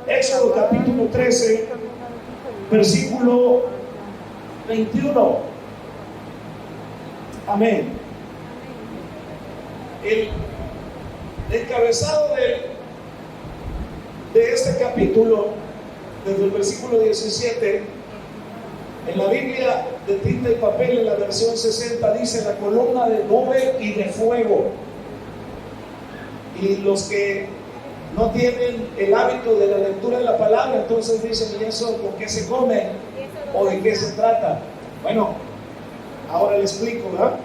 Éxodo capítulo 13, versículo 21. Amén. El encabezado de este capítulo, desde el versículo 17, en la Biblia de tinta y papel, en la versión 60, dice la columna de nube y de fuego. Y los que no tienen el hábito de la lectura de la palabra, entonces dicen: ¿y eso con qué se come? ¿O de qué se trata? Bueno, ahora le explico, ¿verdad?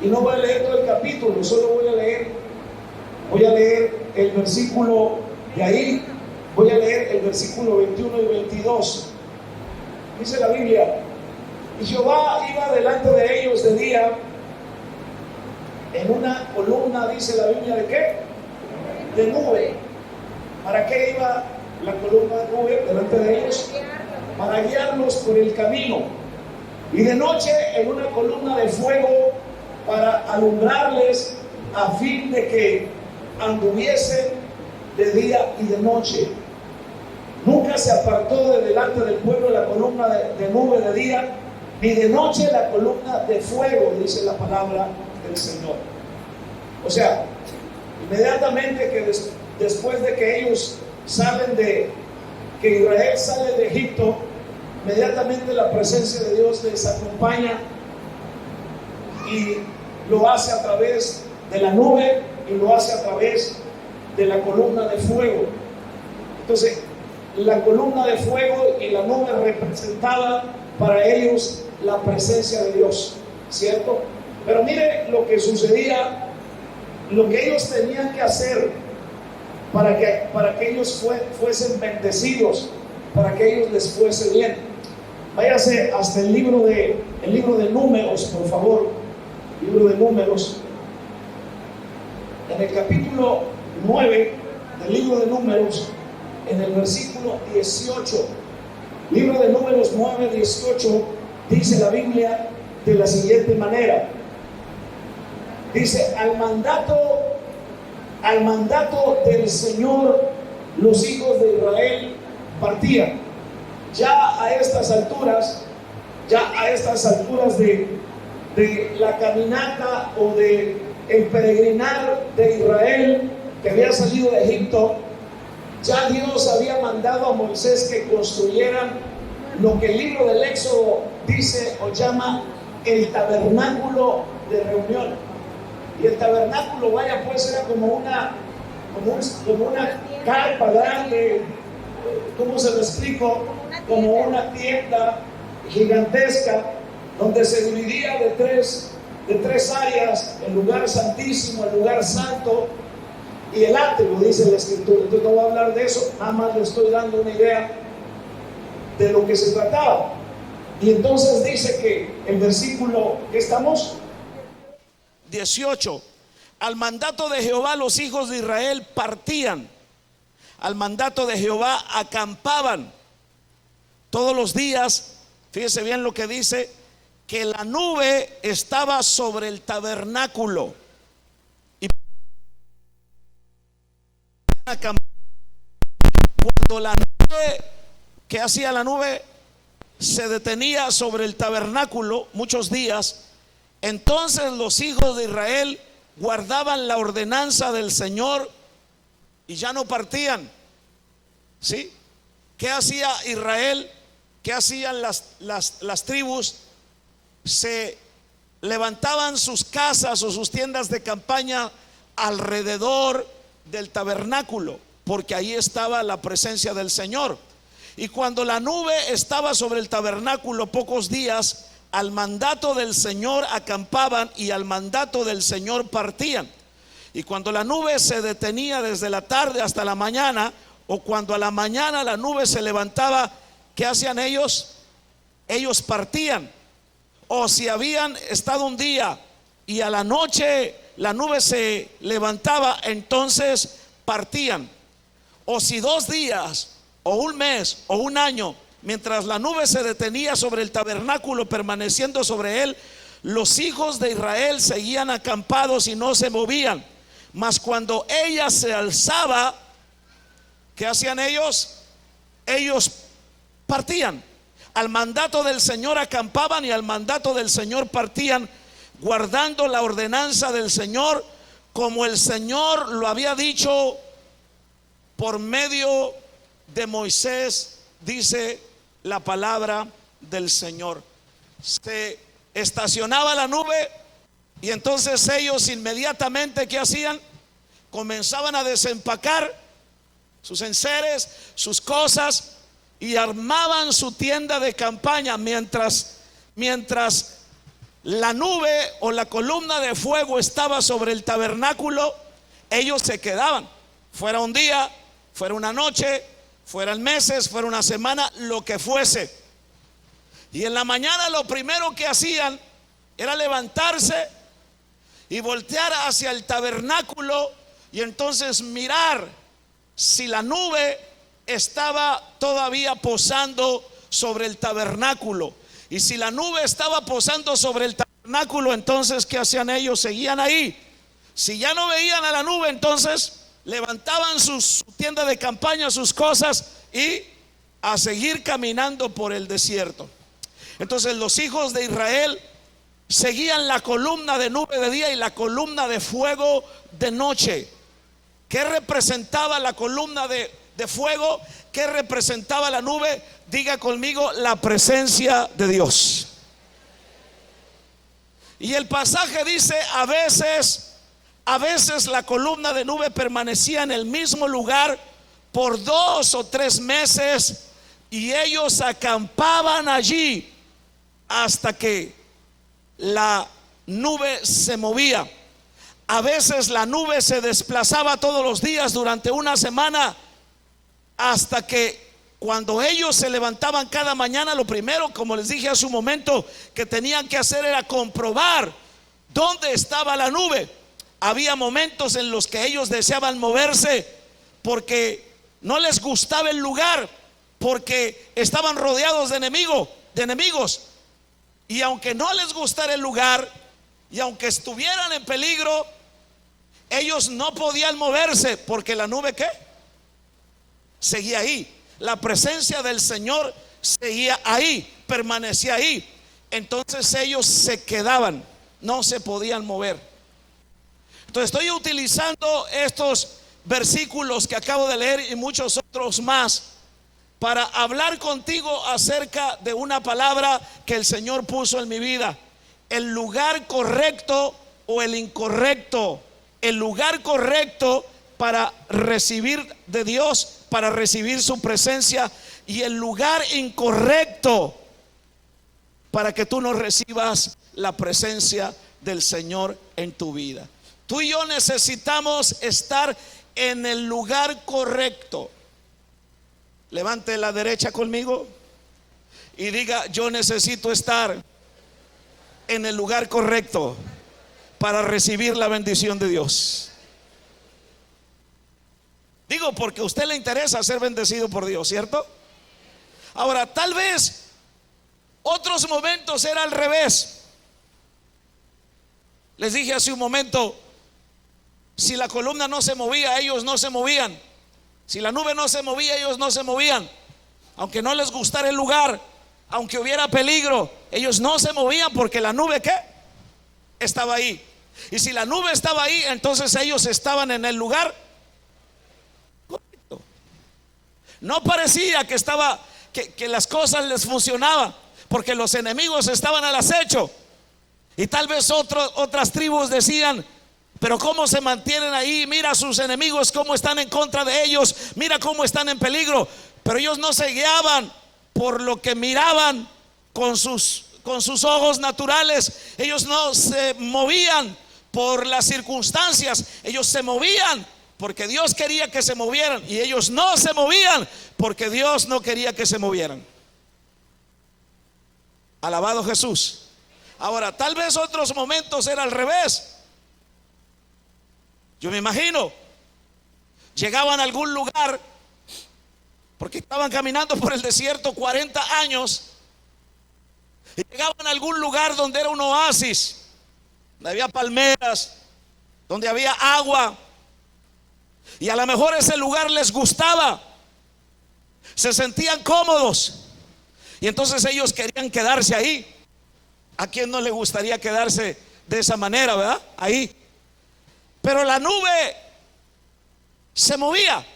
Y no voy a leer todo el capítulo, solo voy a leer el versículo de ahí, voy a leer el versículo 21 y 22. Dice la Biblia: y Jehová iba delante de ellos de día en una columna, dice la Biblia, ¿de qué? De nube. ¿Para qué iba la columna de nube delante de ellos? Para guiarlos por el camino. Y de noche en una columna de fuego para alumbrarles, a fin de que anduviesen de día y de noche. Nunca se apartó de delante del pueblo la columna de nube de día, ni de noche la columna de fuego, dice la palabra del Señor. O sea, inmediatamente que después de que ellos que Israel sale de Egipto, inmediatamente la presencia de Dios les acompaña, y lo hace a través de la nube y lo hace a través de la columna de fuego. Entonces, la columna de fuego y la nube representaba para ellos la presencia de Dios, ¿cierto? Pero mire lo que sucedía, lo que ellos tenían que hacer para que ellos fuesen bendecidos, para que ellos les fuese bien. Váyase hasta el libro de Números, por favor. Libro de Números, en el capítulo 9 del libro de Números, en el versículo 18. Libro de Números 9, 18, dice la Biblia de la siguiente manera. Dice: al mandato del Señor los hijos de Israel partían. Ya a estas alturas de la caminata o de el peregrinar de Israel, que había salido de Egipto, ya Dios había mandado a Moisés que construyeran lo que el libro del Éxodo dice o llama el tabernáculo de reunión. Y el tabernáculo, vaya, pues era como una carpa grande, ¿cómo se lo explico? Como una tienda gigantesca, donde se dividía de tres áreas: el lugar santísimo, el lugar santo y el átrio, dice la Escritura. Entonces no voy a hablar de eso, nada más le estoy dando una idea de lo que se trataba. Y entonces dice que el versículo que estamos 18: al mandato de Jehová los hijos de Israel partían, al mandato de Jehová acampaban todos los días. Fíjese bien lo que dice, que la nube estaba sobre el tabernáculo, y cuando la nube, ¿qué hacía la nube? Se detenía sobre el tabernáculo muchos días. Entonces los hijos de Israel guardaban la ordenanza del Señor y ya no partían. ¿Sí? ¿Qué hacía Israel? ¿Qué hacían las tribus? Se levantaban sus casas o sus tiendas de campaña alrededor del tabernáculo, porque ahí estaba la presencia del Señor. Y cuando la nube estaba sobre el tabernáculo pocos días, al mandato del Señor acampaban y al mandato del Señor partían. Y cuando la nube se detenía desde la tarde hasta la mañana, o cuando a la mañana la nube se levantaba, ¿qué hacían ellos? Ellos partían. O si habían estado un día y a la noche la nube se levantaba, entonces partían. O si 2 días o un mes o un año, mientras la nube se detenía sobre el tabernáculo, permaneciendo sobre él, los hijos de Israel seguían acampados y no se movían. Mas cuando ella se alzaba, ¿Qué hacían ellos? Ellos partían. Al mandato del Señor acampaban y al mandato del Señor partían, guardando la ordenanza del Señor, como el Señor lo había dicho por medio de Moisés, dice la palabra del Señor. Se estacionaba la nube y entonces ellos inmediatamente, ¿qué hacían? Comenzaban a desempacar sus enseres, sus cosas, y armaban su tienda de campaña mientras la nube o la columna de fuego estaba sobre el tabernáculo. Ellos se quedaban, fuera un día, fuera una noche, fueran meses, fuera una semana, lo que fuese. Y en la mañana lo primero que hacían era levantarse y voltear hacia el tabernáculo y entonces mirar si la nube estaba todavía posando sobre el tabernáculo. Y si la nube estaba posando sobre el tabernáculo, entonces ¿qué hacían ellos? Seguían ahí. Si ya no veían a la nube, entonces levantaban su tienda de campaña, sus cosas, y a seguir caminando por el desierto. Entonces los hijos de Israel seguían la columna de nube de día y la columna de fuego de noche. ¿Qué representaba la columna de fuego? ¿Qué representaba la nube? Diga conmigo: la presencia de Dios. Y el pasaje dice: a veces la columna de nube permanecía en el mismo lugar por 2 o 3 meses, y ellos acampaban allí hasta que la nube se movía. A veces la nube se desplazaba todos los días durante una semana, hasta que cuando ellos se levantaban cada mañana, lo primero, como les dije hace un momento, que tenían que hacer era comprobar dónde estaba la nube. Había momentos en los que ellos deseaban moverse porque no les gustaba el lugar, porque estaban rodeados de enemigos. Y aunque no les gustara el lugar, y aunque estuvieran en peligro, ellos no podían moverse, porque la nube, ¿qué? Seguía ahí. La presencia del Señor seguía ahí, permanecía ahí. Entonces ellos se quedaban, no se podían mover. Entonces estoy utilizando estos versículos que acabo de leer y muchos otros más para hablar contigo acerca de una palabra que el Señor puso en mi vida: el lugar correcto o el incorrecto. El lugar correcto para recibir de Dios, para recibir su presencia, y el lugar incorrecto para que tú no recibas la presencia del Señor en tu vida. Tú y yo necesitamos estar en el lugar correcto. Levante la derecha conmigo y diga: yo necesito estar en el lugar correcto para recibir la bendición de Dios. Digo, porque a usted le interesa ser bendecido por Dios, ¿cierto? Ahora, tal vez otros momentos era al revés. Les dije hace un momento, si la columna no se movía, ellos no se movían. Si la nube no se movía, ellos no se movían. Aunque no les gustara el lugar, aunque hubiera peligro, ellos no se movían, porque la nube, ¿qué? Estaba ahí. Y si la nube estaba ahí, entonces ellos estaban en el lugar correcto. No parecía que las cosas les funcionaban, porque los enemigos estaban al acecho. Y tal vez otras tribus decían: pero cómo se mantienen ahí, mira a sus enemigos cómo están en contra de ellos, mira cómo están en peligro. Pero ellos no se guiaban por lo que miraban con sus ojos naturales. Ellos no se movían por las circunstancias, ellos se movían porque Dios quería que se movieran, y ellos no se movían porque Dios no quería que se movieran. Alabado Jesús. Ahora, tal vez otros momentos era al revés. Yo me imagino, llegaban a algún lugar, porque estaban caminando por el desierto 40 años, y llegaban a algún lugar donde era un oasis, donde había palmeras, donde había agua. Y a lo mejor ese lugar les gustaba, se sentían cómodos, y entonces ellos querían quedarse ahí. ¿A quién no le gustaría quedarse de esa manera, verdad? Ahí. Pero la nube se movía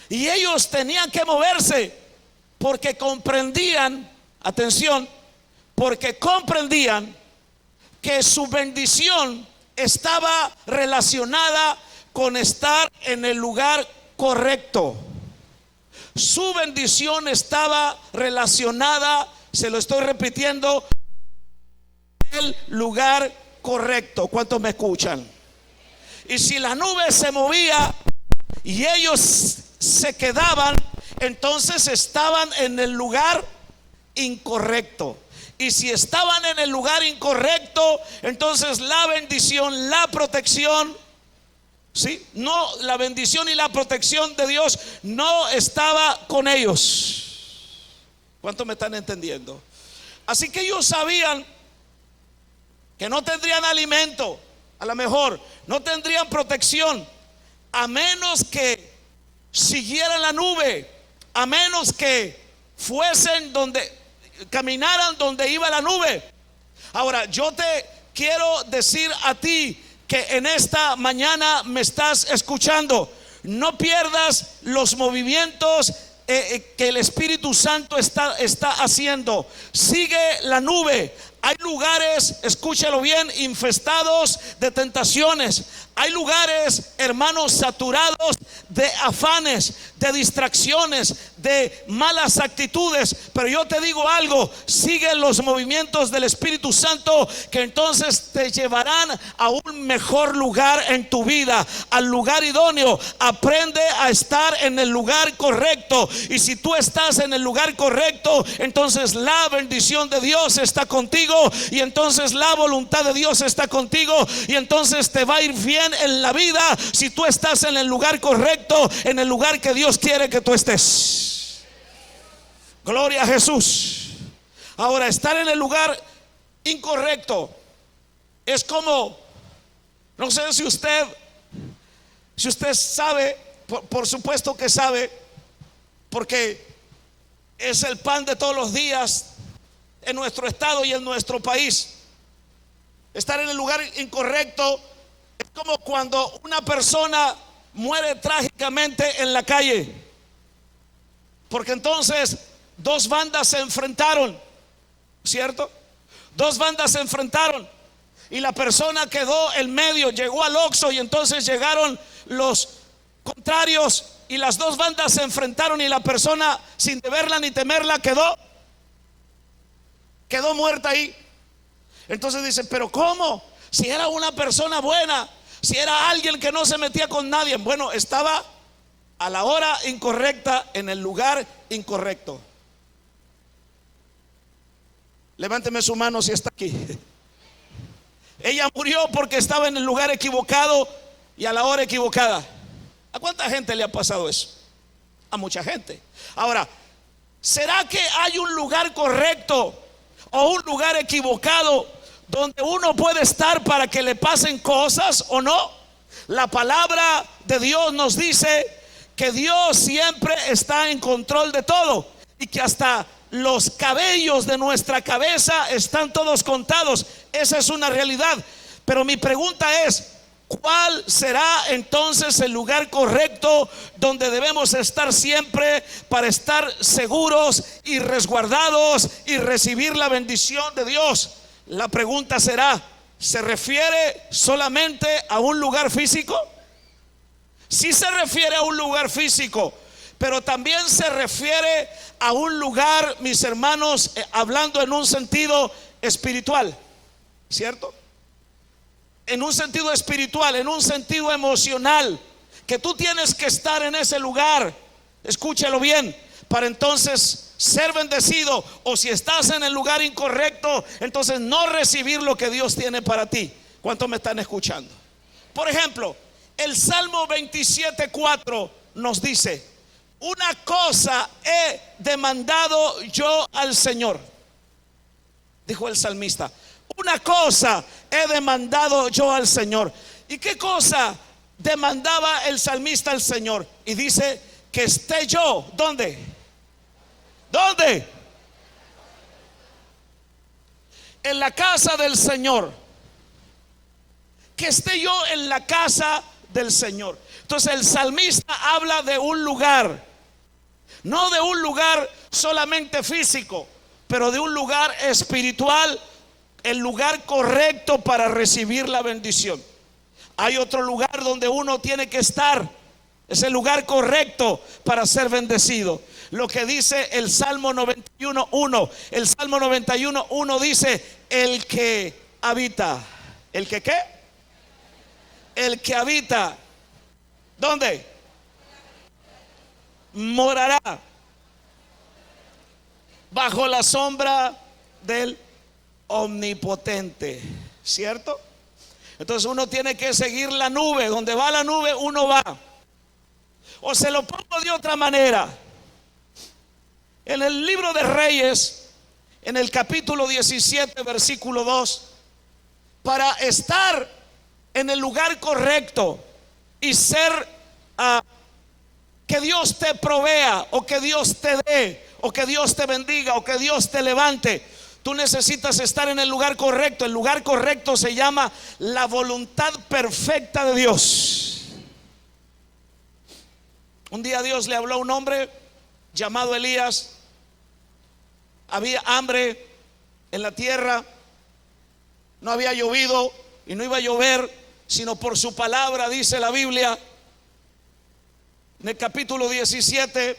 y ellos tenían que moverse porque comprendían, atención, porque comprendían que su bendición estaba relacionada con estar en el lugar correcto. Su bendición estaba relacionada, se lo estoy repitiendo, el lugar correcto. ¿Cuántos me escuchan? Y si la nube se movía y ellos se quedaban, entonces estaban en el lugar incorrecto. Y si estaban en el lugar incorrecto, entonces la bendición, la protección, ¿sí? No, la bendición y la protección de Dios no estaba con ellos. ¿Cuántos me están entendiendo? Así que ellos sabían que no tendrían alimento, a lo mejor no tendrían protección, a menos que siguieran la nube, a menos que fuesen caminaran donde iba la nube. Ahora, yo te quiero decir a ti que en esta mañana me estás escuchando, no pierdas los movimientos que el Espíritu Santo está haciendo. Sigue la nube. Hay lugares, escúchalo bien, infestados de tentaciones. Hay lugares, hermanos, saturados de afanes, de distracciones, de malas actitudes. Pero yo te digo algo, sigue los movimientos del Espíritu Santo, que entonces te llevarán a un mejor lugar en tu vida, al lugar idóneo. Aprende a estar en el lugar correcto. Y si tú estás en el lugar correcto, entonces la bendición de Dios está contigo, y entonces la voluntad de Dios está contigo, y entonces te va a ir bien en la vida si tú estás en el lugar correcto, en el lugar que Dios quiere que tú estés. Gloria a Jesús. Ahora, estar en el lugar incorrecto es como, no sé si usted sabe, por supuesto que sabe, porque es el pan de todos los días en nuestro estado y en nuestro país. Estar en el lugar incorrecto es como cuando una persona muere trágicamente en la calle, porque entonces dos bandas se enfrentaron, ¿cierto? Dos bandas se enfrentaron y la persona quedó en medio, llegó al Oxxo, y entonces llegaron los contrarios y las dos bandas se enfrentaron, y la persona, sin deberla ni temerla, quedó muerta ahí. Entonces dicen, pero ¿cómo? Si era una persona buena, si era alguien que no se metía con nadie. Bueno, estaba a la hora incorrecta, en el lugar incorrecto. Levánteme su mano si está aquí. Ella murió porque estaba en el lugar equivocado y a la hora equivocada. ¿A cuánta gente le ha pasado eso? A mucha gente. Ahora, ¿será que hay un lugar correcto o un lugar equivocado donde uno puede estar para que le pasen cosas o no? La palabra de Dios nos dice que Dios siempre está en control de todo, y que hasta los cabellos de nuestra cabeza están todos contados. Esa es una realidad. Pero mi pregunta es, ¿cuál será entonces el lugar correcto donde debemos estar siempre para estar seguros y resguardados y recibir la bendición de Dios? La pregunta será, ¿se refiere solamente a un lugar físico? Sí se refiere a un lugar físico, pero también se refiere a un lugar, mis hermanos, hablando en un sentido espiritual, ¿cierto? En un sentido espiritual, en un sentido emocional, que tú tienes que estar en ese lugar, escúchalo bien, para entonces ser bendecido. O si estás en el lugar incorrecto, entonces no recibir lo que Dios tiene para ti. ¿Cuántos me están escuchando? Por ejemplo, el Salmo 27:4 nos dice: una cosa he demandado yo al Señor, dijo el salmista. Una cosa he demandado yo al Señor. ¿Y qué cosa demandaba el salmista al Señor? Y dice que esté yo, ¿dónde? ¿Dónde? En la casa del Señor. Que esté yo en la casa del Señor. Entonces el salmista habla de un lugar, no de un lugar solamente físico, pero de un lugar espiritual, el lugar correcto para recibir la bendición. Hay otro lugar donde uno tiene que estar, es el lugar correcto para ser bendecido. Lo que dice el Salmo 91:1. El Salmo 91:1 dice: el que habita. ¿El que qué? El que habita. ¿Dónde? Morará bajo la sombra del Omnipotente. ¿Cierto? Entonces uno tiene que seguir la nube. Donde va la nube, uno va. O se lo pongo de otra manera. En el libro de Reyes, en el capítulo 17, versículo 2, para estar en el lugar correcto y ser que Dios te provea, o que Dios te dé, o que Dios te bendiga, o que Dios te levante, tú necesitas estar en el lugar correcto. El lugar correcto se llama la voluntad perfecta de Dios. Un día Dios le habló a un hombre llamado Elías. Había hambre en la tierra, no había llovido y no iba a llover sino por su palabra, dice la Biblia. En el capítulo 17,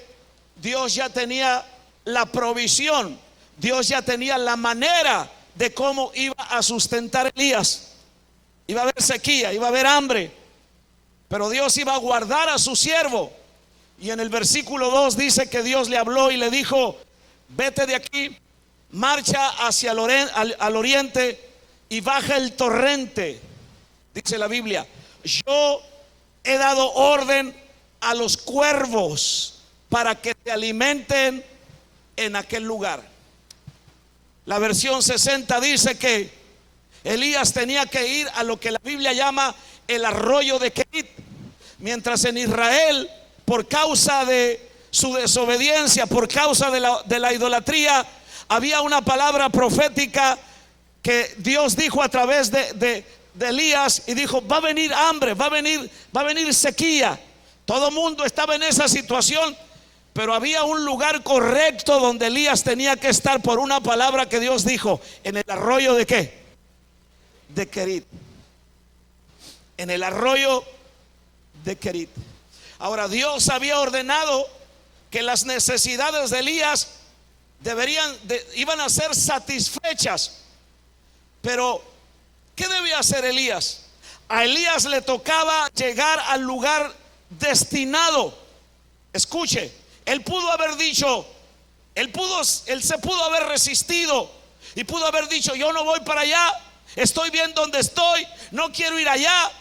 Dios ya tenía la provisión, Dios ya tenía la manera de cómo iba a sustentar a Elías. Iba a haber sequía, iba a haber hambre, pero Dios iba a guardar a su siervo. Y en el versículo 2 dice que Dios le habló y le dijo: vete de aquí, marcha hacia al oriente y baja el torrente. Dice la Biblia: yo he dado orden a los cuervos para que te alimenten en aquel lugar. La versión 60 dice que Elías tenía que ir a lo que la Biblia llama el arroyo de Kerit. Mientras en Israel, por causa de su desobediencia, por causa de la idolatría, había una palabra profética que Dios dijo a través de Elías, y dijo: va a venir hambre, va a venir sequía. Todo el mundo estaba en esa situación, pero había un lugar correcto donde Elías tenía que estar por una palabra que Dios dijo: en el arroyo de ¿qué? De Kerit. En el arroyo de Kerit. Ahora, Dios había ordenado que las necesidades de Elías iban a ser satisfechas. Pero ¿qué debía hacer Elías? A Elías le tocaba llegar al lugar destinado. Escuche, él pudo haber dicho, él se pudo haber resistido y pudo haber dicho: yo no voy para allá, estoy bien donde estoy, no quiero ir allá.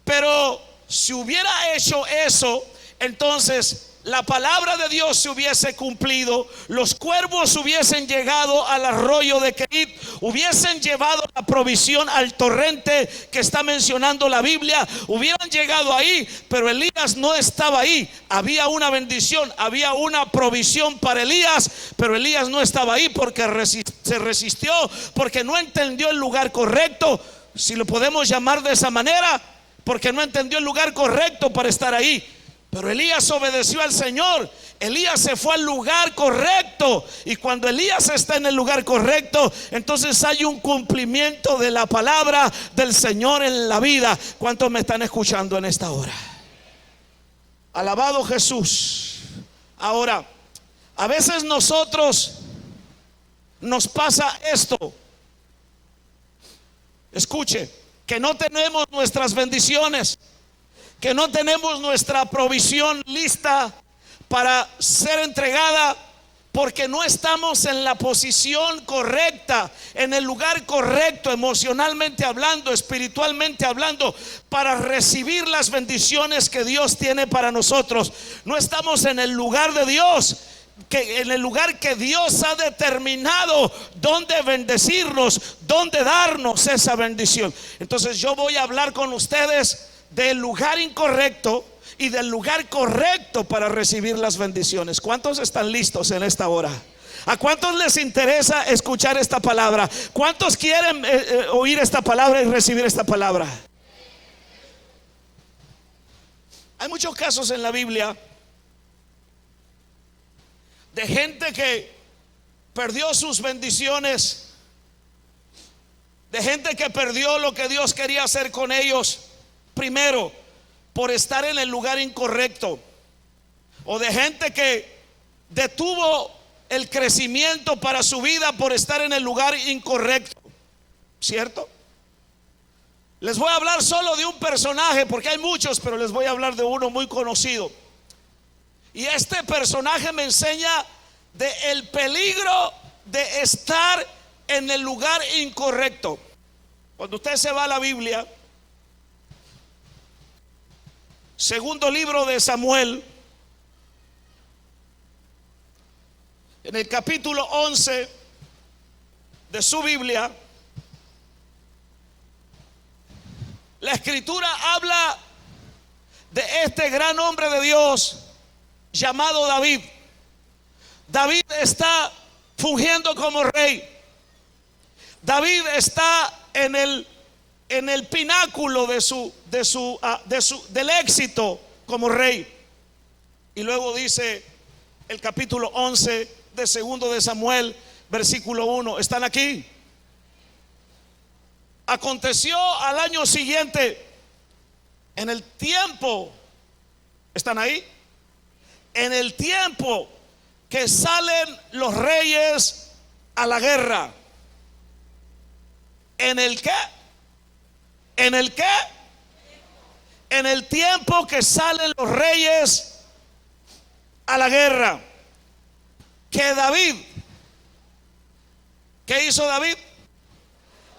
Pero si hubiera hecho eso, entonces la palabra de Dios se hubiese cumplido. Los cuervos hubiesen llegado al arroyo de Kerit, hubiesen llevado la provisión al torrente que está mencionando la Biblia, hubieran llegado ahí. Pero Elías no estaba ahí. Había una bendición, había una provisión para Elías, pero Elías no estaba ahí porque se resistió, porque no entendió el lugar correcto, si lo podemos llamar de esa manera, porque no entendió el lugar correcto para estar ahí. Pero Elías obedeció al Señor. Elías se fue al lugar correcto. Y cuando Elías está en el lugar correcto, entonces hay un cumplimiento de la palabra del Señor en la vida. ¿Cuántos me están escuchando en esta hora? Alabado Jesús. Ahora, a veces nosotros nos pasa esto. Escuche, que no tenemos nuestras bendiciones, que no tenemos nuestra provisión lista para ser entregada, porque no estamos en la posición correcta, en el lugar correcto, emocionalmente hablando, espiritualmente hablando, para recibir las bendiciones que Dios tiene para nosotros. No estamos en el lugar de Dios, en el lugar que Dios ha determinado donde bendecirnos, donde darnos esa bendición. Entonces yo voy a hablar con ustedes del lugar incorrecto y del lugar correcto para recibir las bendiciones. ¿Cuántos están listos en esta hora? ¿A cuántos les interesa escuchar esta palabra? ¿Cuántos quieren oír esta palabra y recibir esta palabra? Hay muchos casos en la Biblia de gente que perdió sus bendiciones, de gente que perdió lo que Dios quería hacer con ellos, primero por estar en el lugar incorrecto, o de gente que detuvo el crecimiento para su vida por estar en el lugar incorrecto, ¿cierto? Les voy a hablar solo de un personaje, porque hay muchos, pero les voy a hablar de uno muy conocido. Y este personaje me enseña del peligro de estar en el lugar incorrecto. Cuando usted se va a la Biblia, segundo libro de Samuel, en el capítulo 11 de su Biblia, la escritura habla de este gran hombre de Dios llamado David. David está fungiendo como rey. David está en el pináculo del éxito como rey. Y luego dice el capítulo 11 de segundo de Samuel, versículo 1. ¿Están aquí? Aconteció al año siguiente, en el tiempo, ¿están ahí? En el tiempo que salen los reyes a la guerra. ¿En el qué? ¿En el qué? En el tiempo que salen los reyes a la guerra. Que David, ¿qué hizo David?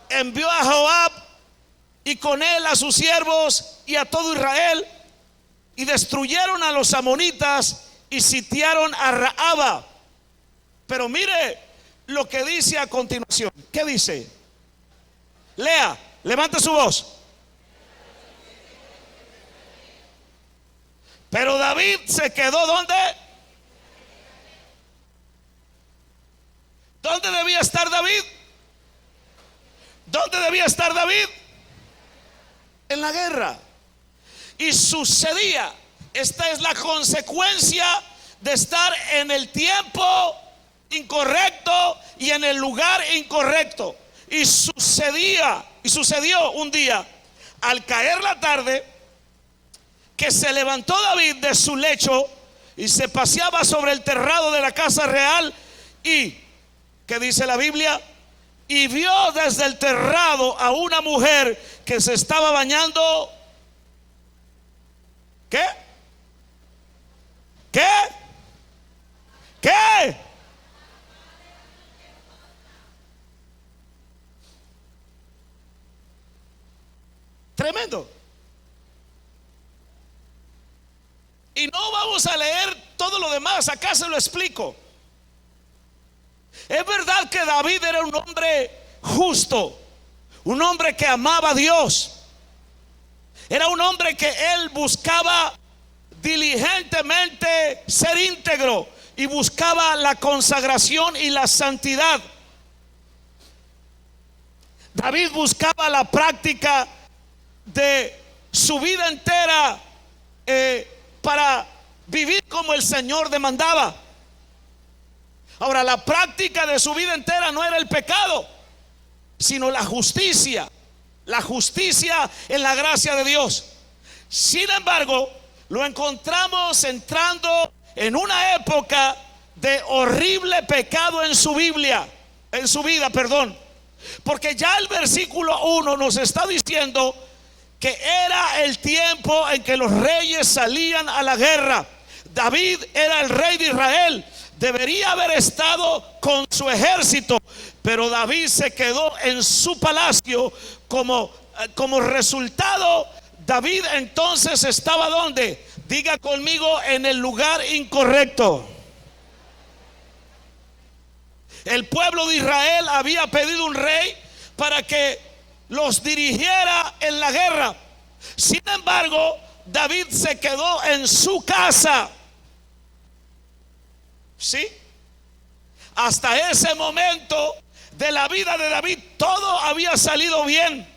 Envió a Joab y con él a sus siervos y a todo Israel, y destruyeron a los amonitas y sitiaron a Raaba. Pero mire lo que dice a continuación. ¿Qué dice? Lea, levante su voz. Pero David se quedó ¿dónde? ¿Dónde debía estar David? ¿Dónde debía estar David? En la guerra. Y sucedía, esta es la consecuencia de estar en el tiempo incorrecto y en el lugar incorrecto. Y sucedió un día, al caer la tarde, que se levantó David de su lecho y se paseaba sobre el terrado de la casa real. Y, ¿qué dice la Biblia? Y vio desde el terrado a una mujer que se estaba bañando. ¿Qué? ¿Qué? ¿Qué? Tremendo. Y no vamos a leer todo lo demás, acá se lo explico. Es verdad que David era un hombre justo, un hombre que amaba a Dios. Era un hombre que él buscaba diligentemente ser íntegro y buscaba la consagración y la santidad. David buscaba la práctica de su vida entera para vivir como el Señor demandaba. Ahora, la práctica de su vida entera no era el pecado, sino la justicia en la gracia de Dios. Sin embargo, lo encontramos entrando en una época de horrible pecado en su vida, porque ya el versículo 1 nos está diciendo que era el tiempo en que los reyes salían a la guerra. David era el rey de Israel, debería haber estado con su ejército, pero David se quedó en su palacio. Como resultado, David entonces estaba ¿dónde? Diga conmigo, en el lugar incorrecto. El pueblo de Israel había pedido un rey para que los dirigiera en la guerra, Sin embargo, David se quedó en su casa. ¿Sí? Hasta ese momento de la vida de David todo había salido bien.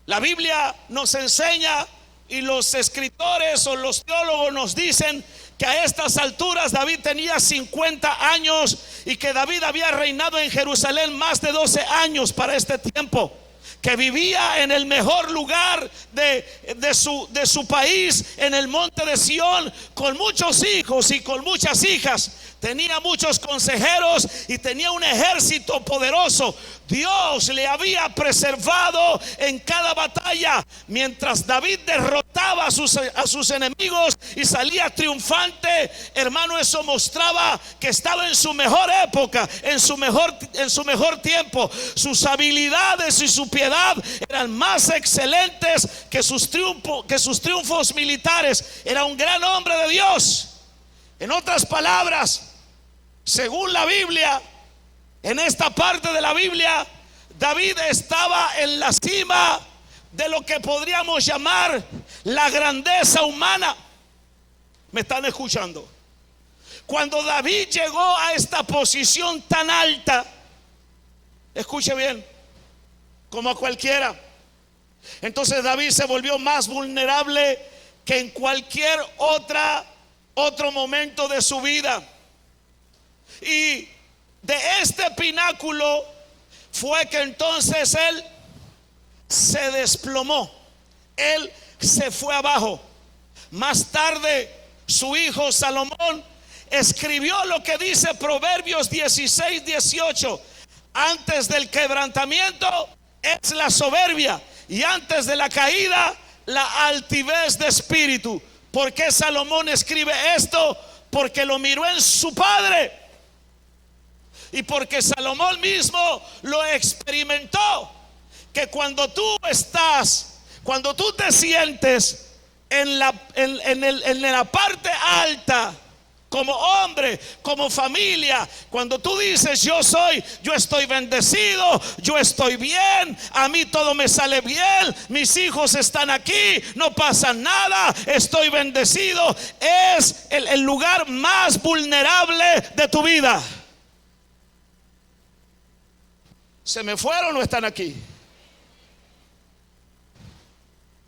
La Biblia nos enseña, y los escritores o los teólogos nos dicen, que a estas alturas David tenía 50 años y que David había reinado en Jerusalén más de 12 años para este tiempo, que vivía en el mejor lugar de su país, en el monte de Sión, con muchos hijos y con muchas hijas. Tenía muchos consejeros y tenía un ejército poderoso. Dios le había preservado en cada batalla. Mientras David derrotaba a sus enemigos y salía triunfante, hermano, eso mostraba que estaba en su mejor época, en su mejor tiempo. Sus habilidades y su piedad eran más excelentes que sus triunfos militares. Era un gran hombre de Dios. En otras palabras, según la Biblia, en esta parte de la Biblia, David estaba en la cima de lo que podríamos llamar la grandeza humana. ¿Me están escuchando? Cuando David llegó a esta posición tan alta, escuche bien, como a cualquiera, entonces David se volvió más vulnerable que en cualquier otro momento de su vida. Y de este pináculo fue que entonces él se desplomó, él se fue abajo. Más tarde su hijo Salomón escribió lo que dice Proverbios 16:18: antes del quebrantamiento es la soberbia, y antes de la caída la altivez de espíritu. ¿Por qué Salomón escribe esto? Porque lo miró en su padre, y porque Salomón mismo lo experimentó, que cuando tú te sientes en la parte alta, como hombre, como familia, cuando tú dices yo estoy bendecido, yo estoy bien, a mí todo me sale bien, mis hijos están aquí, no pasa nada, estoy bendecido, es el lugar más vulnerable de tu vida. ¿Se me fueron o no están aquí?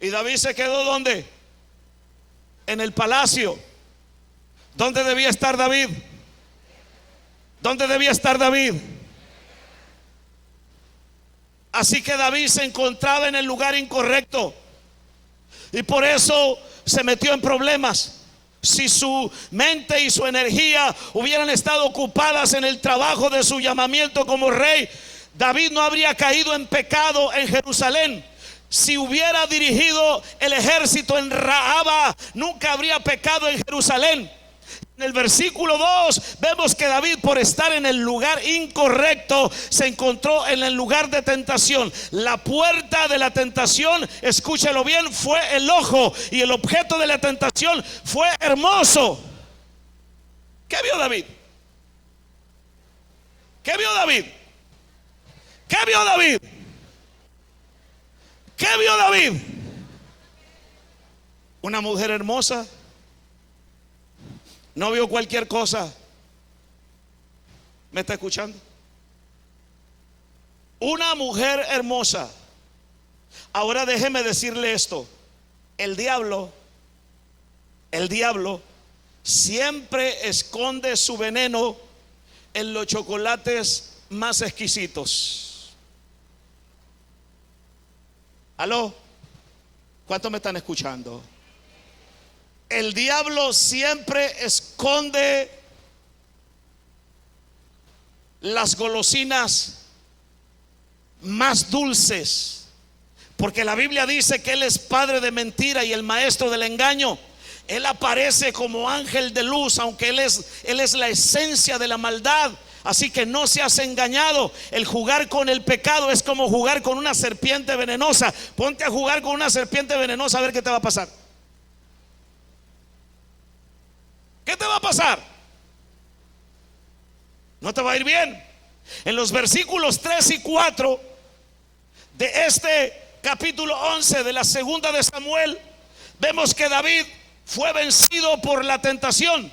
Y David se quedó ¿dónde? En el palacio. ¿Dónde debía estar David? ¿Dónde debía estar David? Así que David se encontraba en el lugar incorrecto, y por eso se metió en problemas. Si su mente y su energía hubieran estado ocupadas en el trabajo de su llamamiento como rey, David no habría caído en pecado en Jerusalén. Si hubiera dirigido el ejército en Raaba, nunca habría pecado en Jerusalén. En el versículo 2 vemos que David, por estar en el lugar incorrecto, se encontró en el lugar de tentación. La puerta de la tentación, escúchalo bien, fue el ojo, y el objeto de la tentación fue hermoso. ¿Qué vio David? ¿Qué vio David? ¿Qué vio David? ¿Qué vio David? Una mujer hermosa. No vio cualquier cosa. ¿Me está escuchando? Una mujer hermosa. Ahora déjeme decirle esto: el diablo siempre esconde su veneno en los chocolates más exquisitos. ¿Aló? ¿Cuántos me están escuchando? El diablo siempre esconde las golosinas más dulces, porque la Biblia dice que él es padre de mentira y el maestro del engaño. Él aparece como ángel de luz, aunque él es la esencia de la maldad. Así que no seas engañado. El jugar con el pecado es como jugar con una serpiente venenosa. Ponte a jugar con una serpiente venenosa a ver qué te va a pasar. ¿Qué te va a pasar? No te va a ir bien. En los versículos 3 y 4 de este capítulo 11 de la segunda de Samuel, vemos que David fue vencido por la tentación.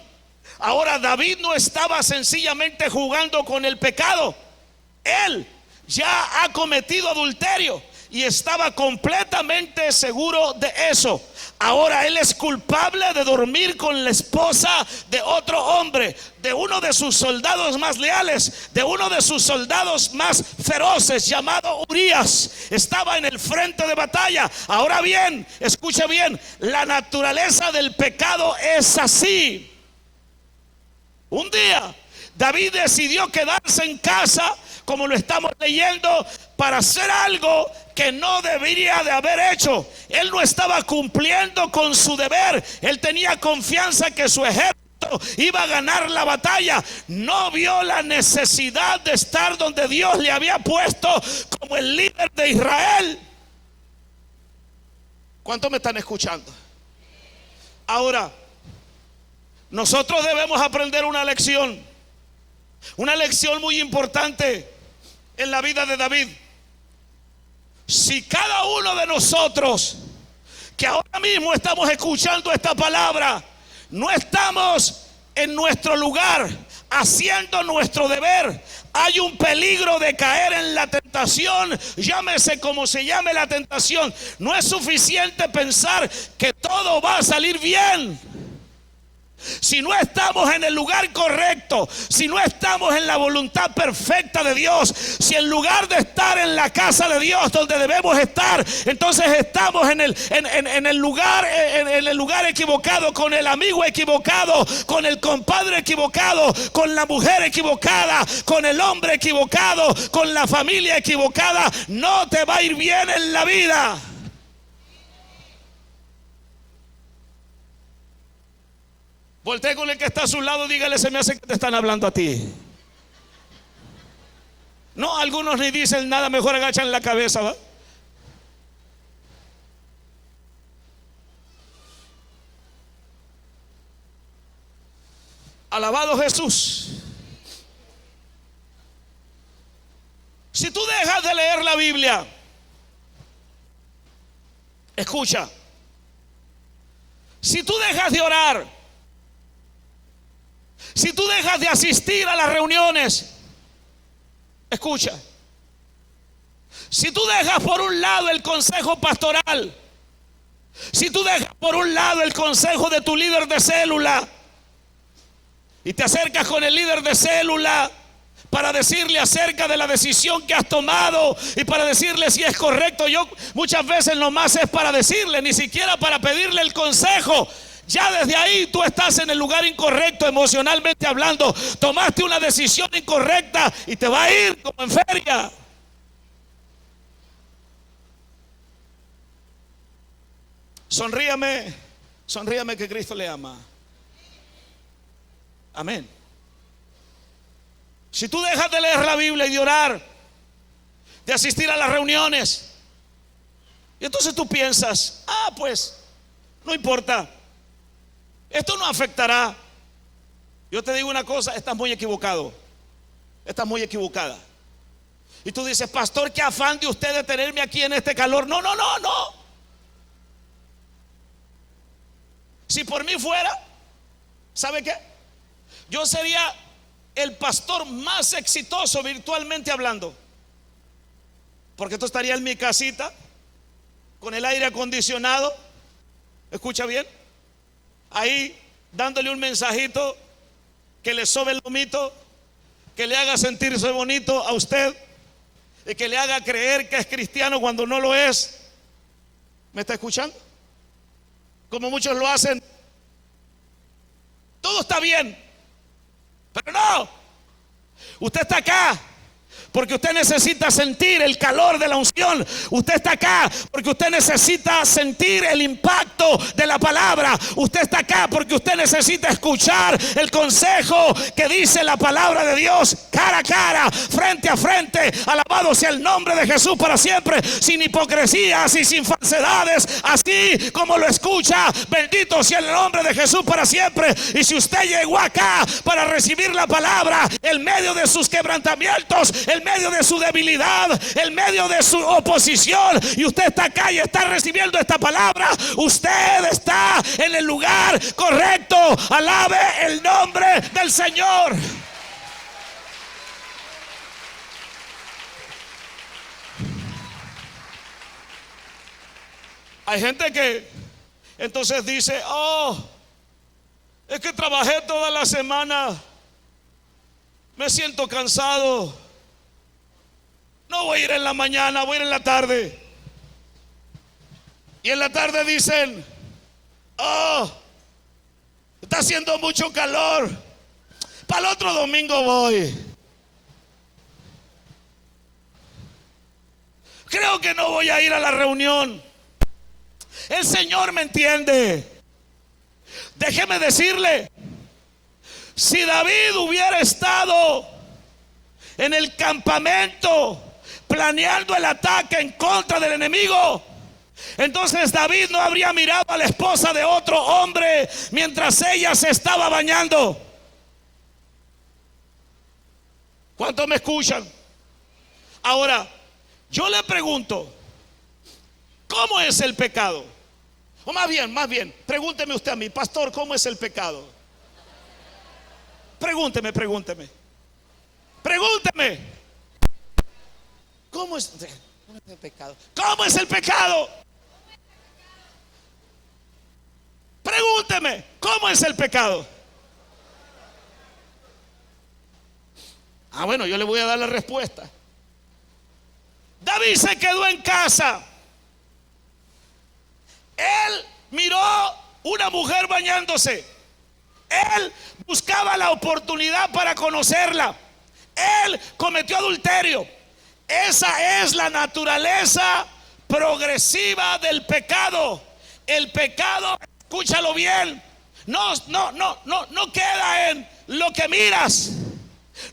Ahora David no estaba sencillamente jugando con el pecado. Él ya ha cometido adulterio y estaba completamente seguro de eso. Ahora él es culpable de dormir con la esposa de otro hombre, de uno de sus soldados más leales, de uno de sus soldados más feroces, llamado Urías. Estaba en el frente de batalla. Ahora bien, escuche bien, la naturaleza del pecado es así. Un día David decidió quedarse en casa, como lo estamos leyendo, para hacer algo que no debería de haber hecho. Él no estaba cumpliendo con su deber. Él tenía confianza que su ejército iba a ganar la batalla. No vio la necesidad de estar donde Dios le había puesto como el líder de Israel. ¿Cuántos me están escuchando? Ahora, nosotros debemos aprender una lección muy importante en la vida de David. Si cada uno de nosotros que ahora mismo estamos escuchando esta palabra, no estamos en nuestro lugar haciendo nuestro deber, hay un peligro de caer en la tentación, llámese como se llame la tentación. No es suficiente pensar que todo va a salir bien. Si no estamos en el lugar correcto, si no estamos en la voluntad perfecta de Dios, si en lugar de estar en la casa de Dios donde debemos estar, entonces estamos en el lugar equivocado, con el amigo equivocado, con el compadre equivocado, con la mujer equivocada, con el hombre equivocado, con la familia equivocada, no te va a ir bien en la vida. Voltea con el que está a su lado, dígale: se me hace que te están hablando a ti. No, algunos ni dicen nada, mejor agachan la cabeza, ¿va? Alabado Jesús. Si tú dejas de leer la Biblia, escucha, si tú dejas de orar, si tú dejas de asistir a las reuniones, escucha, si tú dejas por un lado el consejo pastoral, si tú dejas por un lado el consejo de tu líder de célula y te acercas con el líder de célula para decirle acerca de la decisión que has tomado y para decirle si es correcto, yo muchas veces nomás es para decirle, ni siquiera para pedirle el consejo. Ya desde ahí tú estás en el lugar incorrecto emocionalmente hablando. Tomaste una decisión incorrecta y te va a ir como en feria. Sonríame, sonríame que Cristo le ama. Amén. Si tú dejas de leer la Biblia y de orar, de asistir a las reuniones, y entonces tú piensas, pues no importa, esto no afectará. Yo te digo una cosa, estás muy equivocado. Estás muy equivocada. Y tú dices: pastor, qué afán de usted de tenerme aquí en este calor. No. Si por mí fuera, ¿sabe qué? Yo sería el pastor más exitoso virtualmente hablando, porque tú estarías en mi casita con el aire acondicionado. Escucha bien. Ahí dándole un mensajito que le sobe el lomito, que le haga sentirse bonito a usted y que le haga creer que es cristiano cuando no lo es. ¿Me está escuchando? Como muchos lo hacen. Todo está bien, pero no. Usted está acá porque usted necesita sentir el calor de la unción. Usted está acá porque usted necesita sentir el impacto de la palabra. Usted está acá porque usted necesita escuchar el consejo que dice la palabra de Dios cara a cara, frente a frente. Alabado sea el nombre de Jesús para siempre, sin hipocresías y sin falsedades, así como lo escucha. Bendito sea el nombre de Jesús para siempre. Y si usted llegó acá para recibir la palabra en medio de sus quebrantamientos, en medio de su debilidad, en medio de su oposición, y usted está acá y está recibiendo esta palabra, usted está en el lugar correcto. Alabe el nombre del Señor. Hay gente que entonces dice: oh, es que trabajé toda la semana, me siento cansado, no voy a ir en la mañana, voy a ir en la tarde. Y en la tarde dicen: oh, está haciendo mucho calor, para el otro domingo voy. Creo que no voy a ir a la reunión. El Señor me entiende. Déjeme decirle, si David hubiera estado en el campamento planeando el ataque en contra del enemigo, entonces David no habría mirado a la esposa de otro hombre mientras ella se estaba bañando. ¿Cuántos me escuchan? Ahora, yo le pregunto, ¿cómo es el pecado? O más bien, pregúnteme usted a mí, pastor, ¿cómo es el pecado? Pregúnteme. ¿Cómo es el pecado? ¿Cómo es el pecado? Pregúnteme, ¿cómo es el pecado? Bueno, yo le voy a dar la respuesta. David se quedó en casa. Él miró una mujer bañándose. Él buscaba la oportunidad para conocerla. Él cometió adulterio. Esa es la naturaleza progresiva del pecado. El pecado, escúchalo bien, no queda en lo que miras,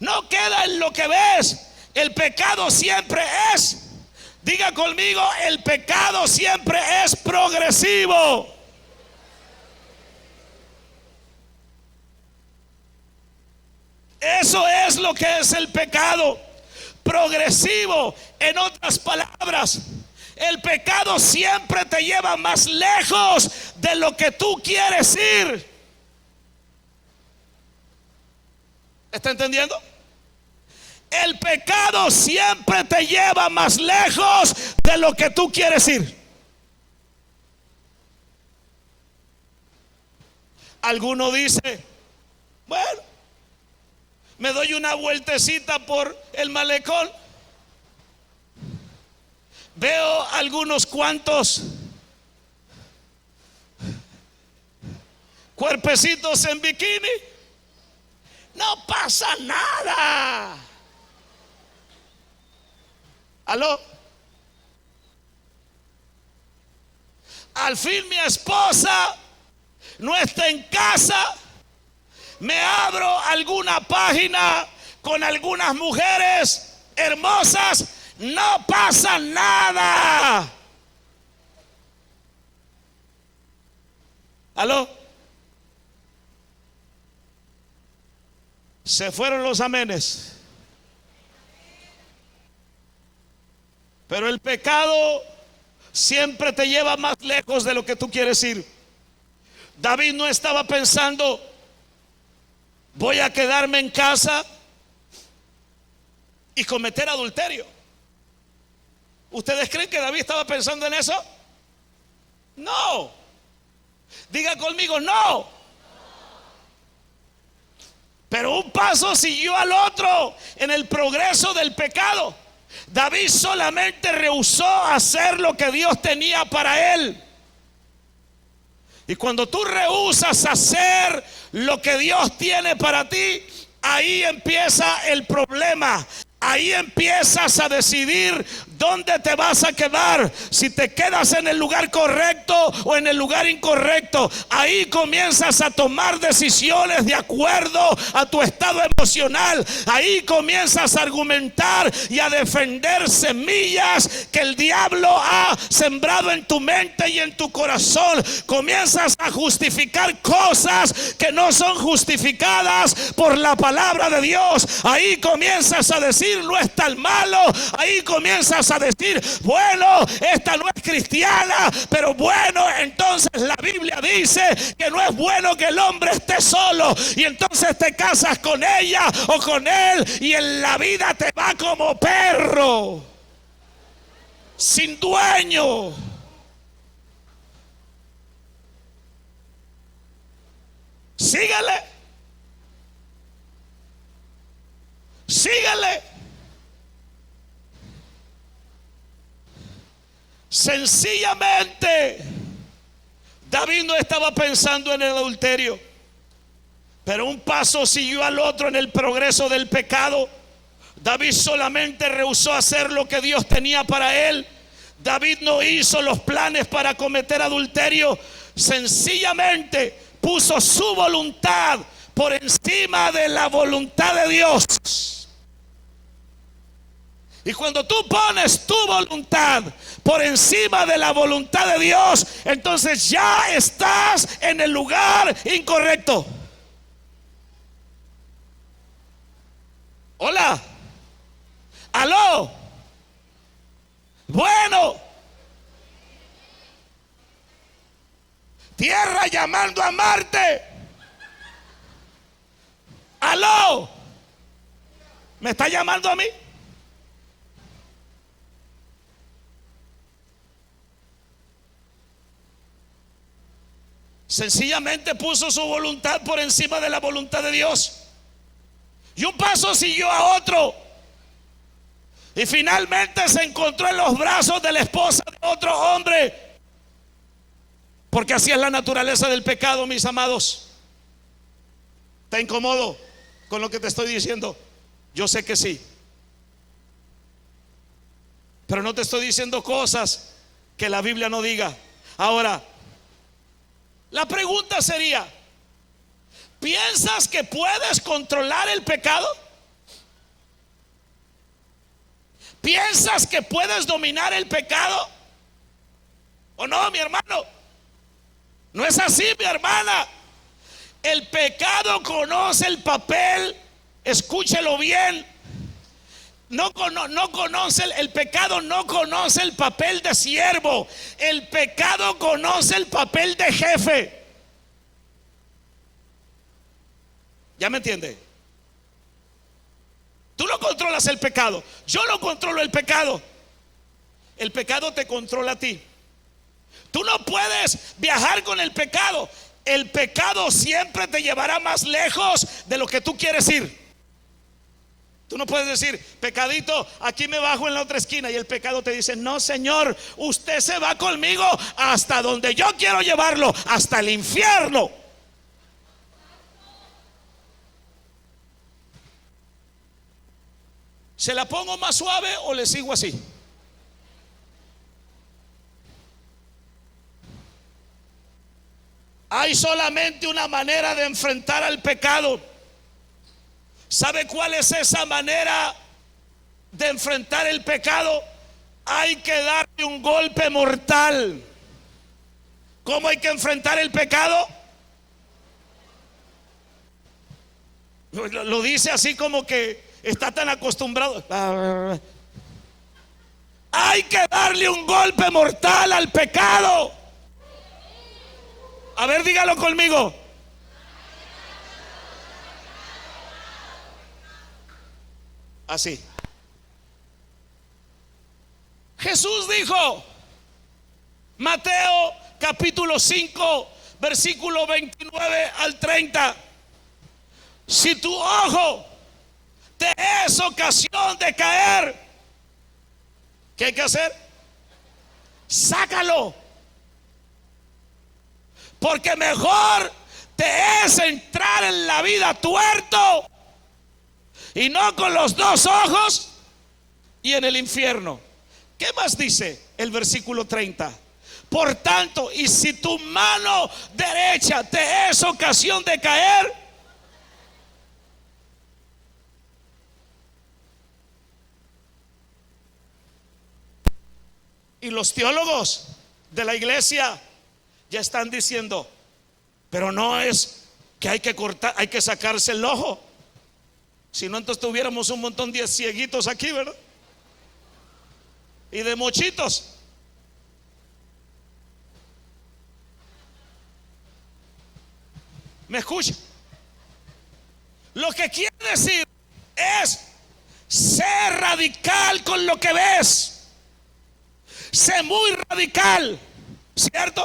no queda en lo que ves. El pecado siempre es, diga conmigo, el pecado siempre es progresivo. Eso es lo que es el pecado progresivo. En otras palabras, el pecado siempre te lleva más lejos de lo que tú quieres ir. ¿Está entendiendo? El pecado siempre te lleva más lejos de lo que tú quieres ir. Alguno dice: bueno, me doy una vueltecita por el malecón, veo algunos cuantos cuerpecitos en bikini, no pasa nada. ¿Aló? Al fin mi esposa no está en casa, me abro alguna página con algunas mujeres hermosas, no pasa nada. ¿Aló? Se fueron los amenes. Pero el pecado siempre te lleva más lejos de lo que tú quieres ir. David no estaba pensando: voy a quedarme en casa y cometer adulterio. ¿Ustedes creen que David estaba pensando en eso? No. Diga conmigo: no. Pero un paso siguió al otro en el progreso del pecado. David solamente rehusó hacer lo que Dios tenía para él. Y cuando tú rehusas hacer lo que Dios tiene para ti, ahí empieza el problema. Ahí empiezas a decidir dónde te vas a quedar, si te quedas en el lugar correcto o en el lugar incorrecto. Ahí comienzas a tomar decisiones de acuerdo a tu estado emocional. Ahí comienzas a argumentar y a defender semillas que el diablo ha sembrado en tu mente y en tu corazón. Comienzas a justificar cosas que no son justificadas por la palabra de Dios. Ahí comienzas a decir: decir no es tan malo, ahí comienzas a decir, bueno, esta no es cristiana, pero bueno, entonces la Biblia dice que no es bueno que el hombre esté solo, y entonces te casas con ella o con él y en la vida te va como perro sin dueño. Sígale. Sígale. Sencillamente, David no estaba pensando en el adulterio, pero un paso siguió al otro en el progreso del pecado. David solamente rehusó hacer lo que Dios tenía para él. David no hizo los planes para cometer adulterio. Sencillamente puso su voluntad por encima de la voluntad de Dios. Y cuando tú pones tu voluntad por encima de la voluntad de Dios, entonces ya estás en el lugar incorrecto. Hola. Aló. Bueno. Tierra llamando a Marte. Aló. ¿Me está llamando a mí? Sencillamente puso su voluntad por encima de la voluntad de Dios. Y un paso siguió a otro. Y finalmente se encontró en los brazos de la esposa de otro hombre. Porque así es la naturaleza del pecado, mis amados. ¿Te incomodo con lo que te estoy diciendo? Yo sé que sí. Pero no te estoy diciendo cosas que la Biblia no diga. Ahora, la pregunta sería, ¿piensas que puedes controlar el pecado? ¿Piensas que puedes dominar el pecado? ¿O no, mi hermano? No es así, mi hermana. El pecado conoce el papel, escúchelo bien. No conoce el pecado, no conoce el papel de siervo. El pecado conoce el papel de jefe. ¿Ya me entiende? Tú no controlas el pecado, yo no controlo el pecado. El pecado te controla a ti. Tú no puedes viajar con el pecado. El pecado siempre te llevará más lejos de lo que tú quieres ir. Tú no puedes decir, pecadito, aquí me bajo en la otra esquina, y el pecado te dice, no, Señor, usted se va conmigo hasta donde yo quiero llevarlo, hasta el infierno. ¿Se la pongo más suave o le sigo así? Hay solamente una manera de enfrentar al pecado. ¿Sabe cuál es esa manera de enfrentar el pecado? Hay que darle un golpe mortal. ¿Cómo hay que enfrentar el pecado? Lo dice así como que está tan acostumbrado. Hay que darle un golpe mortal al pecado. A ver, dígalo conmigo. Así. Jesús dijo, Mateo capítulo 5, versículo 29 al 30. Si tu ojo te es ocasión de caer, ¿qué hay que hacer? Sácalo. Porque mejor te es entrar en la vida tuerto y no con los dos ojos y en el infierno. ¿Qué más dice el versículo 30? Por tanto, y si tu mano derecha te es ocasión de caer, y los teólogos de la iglesia ya están diciendo, pero no es que hay que cortar, hay que sacarse el ojo. Si no, entonces tuviéramos un montón de cieguitos aquí, ¿verdad? Y de mochitos. ¿Me escucha? Lo que quiere decir es: sé radical con lo que ves. Sé muy radical, ¿cierto?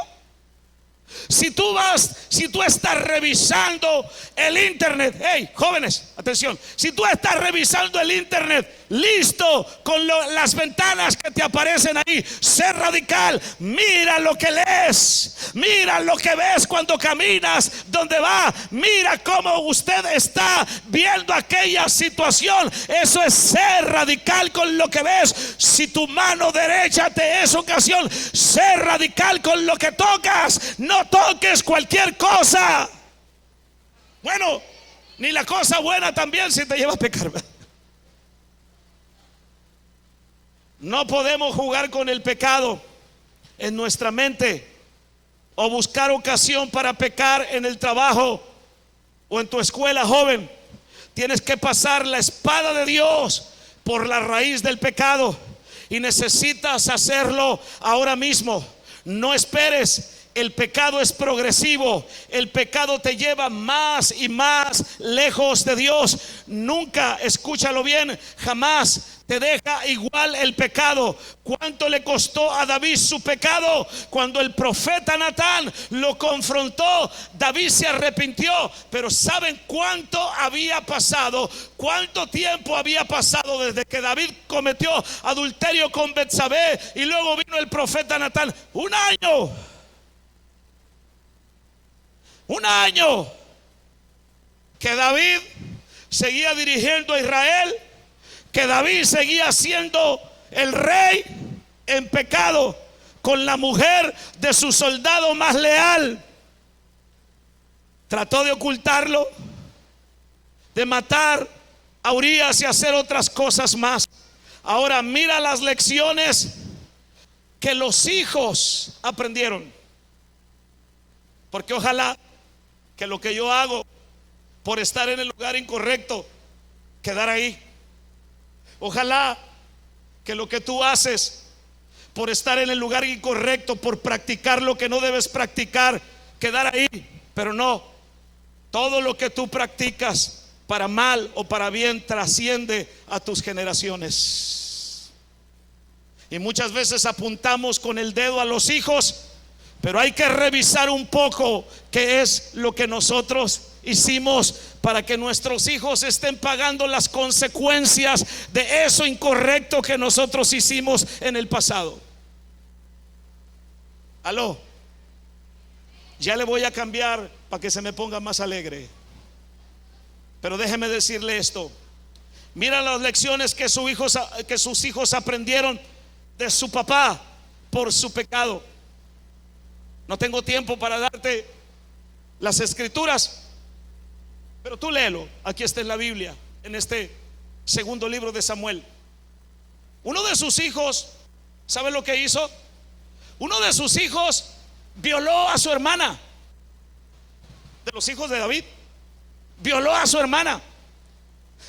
Si tú estás revisando el internet, hey, jóvenes, atención, si tú estás revisando el internet, listo, con las ventanas que te aparecen ahí, sé radical, mira lo que lees, mira lo que ves cuando caminas, dónde va, mira cómo usted está viendo aquella situación. Eso es ser radical con lo que ves. Si tu mano derecha te es ocasión, sé radical con lo que tocas. No toques cualquier cosa. Bueno, ni la cosa buena también si te lleva a pecar. No podemos jugar con el pecado en nuestra mente o buscar ocasión para pecar en el trabajo o en tu escuela, joven. Tienes que pasar la espada de Dios por la raíz del pecado y necesitas hacerlo ahora mismo. No esperes. El pecado es progresivo. El pecado te lleva más y más lejos de Dios. Nunca, escúchalo bien, jamás te deja igual el pecado. ¿Cuánto le costó a David su pecado? Cuando el profeta Natán lo confrontó, David se arrepintió. Pero ¿saben cuánto había pasado? ¿Cuánto tiempo había pasado desde que David cometió adulterio con Betsabé y luego vino el profeta Natán? Un año. Un año que David seguía dirigiendo a Israel, que David seguía siendo el rey en pecado con la mujer de su soldado más leal. Trató de ocultarlo, de matar a Urías y hacer otras cosas más. Ahora mira las lecciones que los hijos aprendieron. Porque ojalá que lo que yo hago por estar en el lugar incorrecto quedar ahí. Ojalá que lo que tú haces por estar en el lugar incorrecto, por practicar lo que no debes practicar, quedar ahí. Pero no, todo lo que tú practicas, para mal o para bien, trasciende a tus generaciones. Y muchas veces apuntamos con el dedo a los hijos, pero hay que revisar un poco qué es lo que nosotros hicimos para que nuestros hijos estén pagando las consecuencias de eso incorrecto que nosotros hicimos en el pasado. Aló. Ya le voy a cambiar para que se me ponga más alegre. Pero déjeme decirle esto. Mira las lecciones que sus hijos aprendieron de su papá por su pecado. No tengo tiempo para darte las escrituras, pero tú léelo. Aquí está en la Biblia, en este segundo libro de Samuel. Uno de sus hijos, ¿sabe lo que hizo? Uno de sus hijos violó a su hermana. De los hijos de David, violó a su hermana.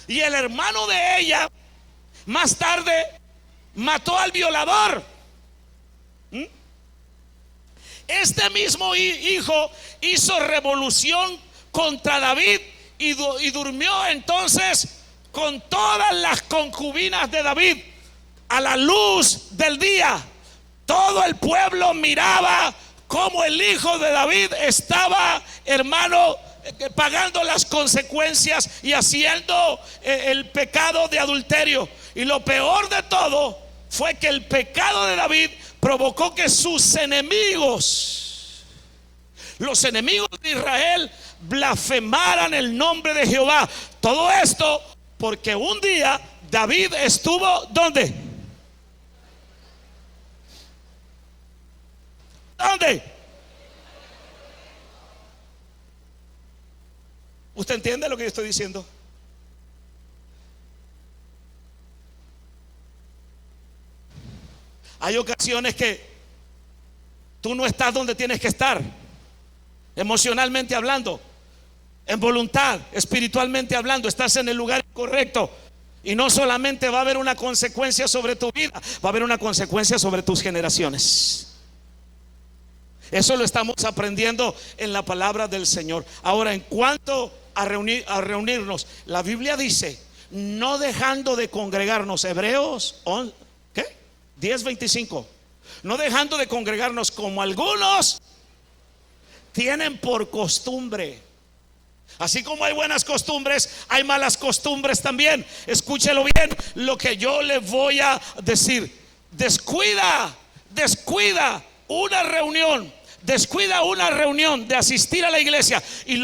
Y el hermano de ella más tarde mató al violador. Este mismo hijo hizo revolución contra David y durmió entonces con todas las concubinas de David a la luz del día. Todo el pueblo miraba cómo el hijo de David estaba, hermano, pagando las consecuencias y haciendo el pecado de adulterio. Y lo peor de todo fue que el pecado de David provocó que sus enemigos, los enemigos de Israel, blasfemaran el nombre de Jehová. Todo esto porque un día David estuvo ¿dónde? ¿Dónde? ¿Usted entiende lo que yo estoy diciendo? Hay ocasiones que tú no estás donde tienes que estar, emocionalmente hablando. en voluntad, espiritualmente hablando, estás en el lugar correcto. Y no solamente va a haber una consecuencia sobre tu vida, va a haber una consecuencia sobre tus generaciones. Eso lo estamos aprendiendo en la palabra del Señor. Ahora, en cuanto a reunirnos, la Biblia dice, no dejando de congregarnos. Hebreos 10:25. No dejando de congregarnos como algunos tienen por costumbre. Así como hay buenas costumbres, hay malas costumbres también. Escúchelo bien lo que yo le voy a decir. Descuida una reunión. Descuida una reunión de asistir a la iglesia. Y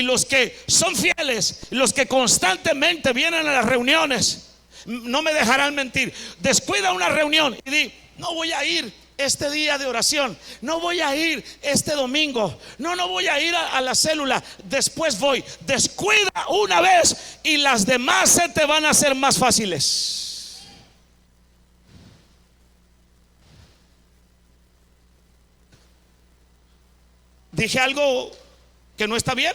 los que son fieles, los que constantemente vienen a las reuniones, no me dejarán mentir. Descuida una reunión y di, no voy a ir este día de oración, no voy a ir este domingo, no voy a ir a la célula, después voy. Descuida una vez y las demás se te van a hacer más fáciles. ¿Dije algo que no está bien?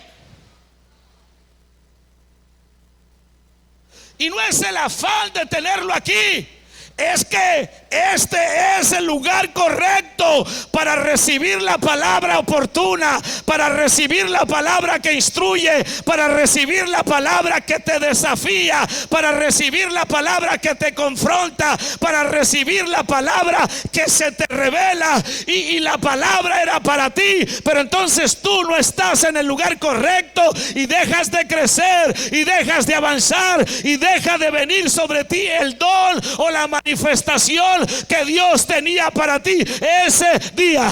Y no es el afán de tenerlo aquí, es que este es el lugar correcto para recibir la palabra oportuna, para recibir la palabra que instruye, para recibir la palabra que te desafía, para recibir la palabra que te confronta, para recibir la palabra que se te revela. Y la palabra era para ti, pero entonces tú no estás en el lugar correcto y dejas de crecer y dejas de avanzar y deja de venir sobre ti el don o la manifestación que Dios tenía para ti ese día.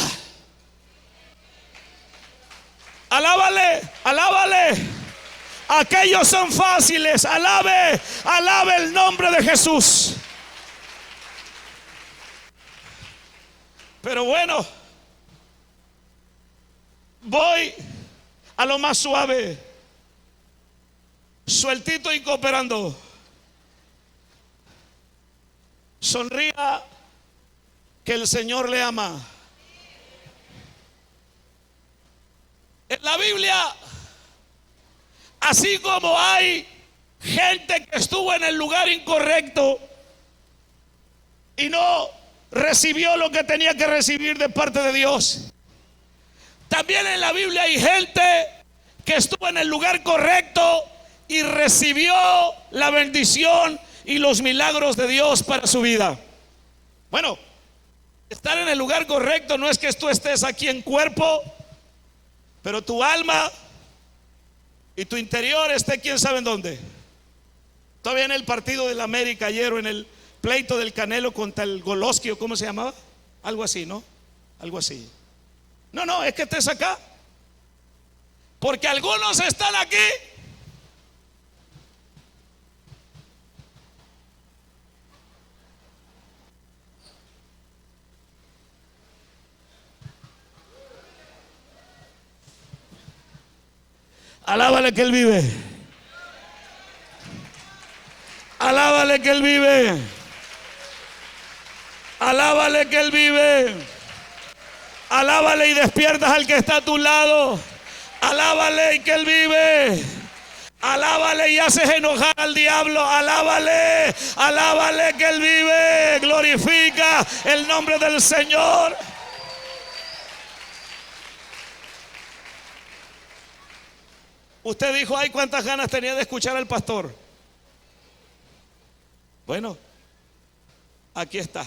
Alábale, alábale. Aquellos son fáciles. Alabe el nombre de Jesús. Pero bueno, voy a lo más suave, sueltito y cooperando. Sonría, que el Señor le ama. En la Biblia, así como hay gente que estuvo en el lugar incorrecto y no recibió lo que tenía que recibir de parte de Dios, también en la Biblia hay gente que estuvo en el lugar correcto y recibió la bendición y los milagros de Dios para su vida. Bueno, estar en el lugar correcto no es que tú estés aquí en cuerpo, pero tu alma y tu interior esté quién sabe en dónde. Todavía en el partido del América ayer, o en el pleito del Canelo contra el Goloski, o cómo se llamaba, algo así, ¿no? Algo así. No, es que estés acá, porque algunos están aquí Alábale que Él vive. Alábale que Él vive. Alábale que Él vive. Alábale y despiertas al que está a tu lado. Alábale y que Él vive. Alábale y haces enojar al diablo. Alábale, alábale que Él vive. Glorifica el nombre del Señor. Usted dijo, ay, cuántas ganas tenía de escuchar al pastor. Bueno, aquí está.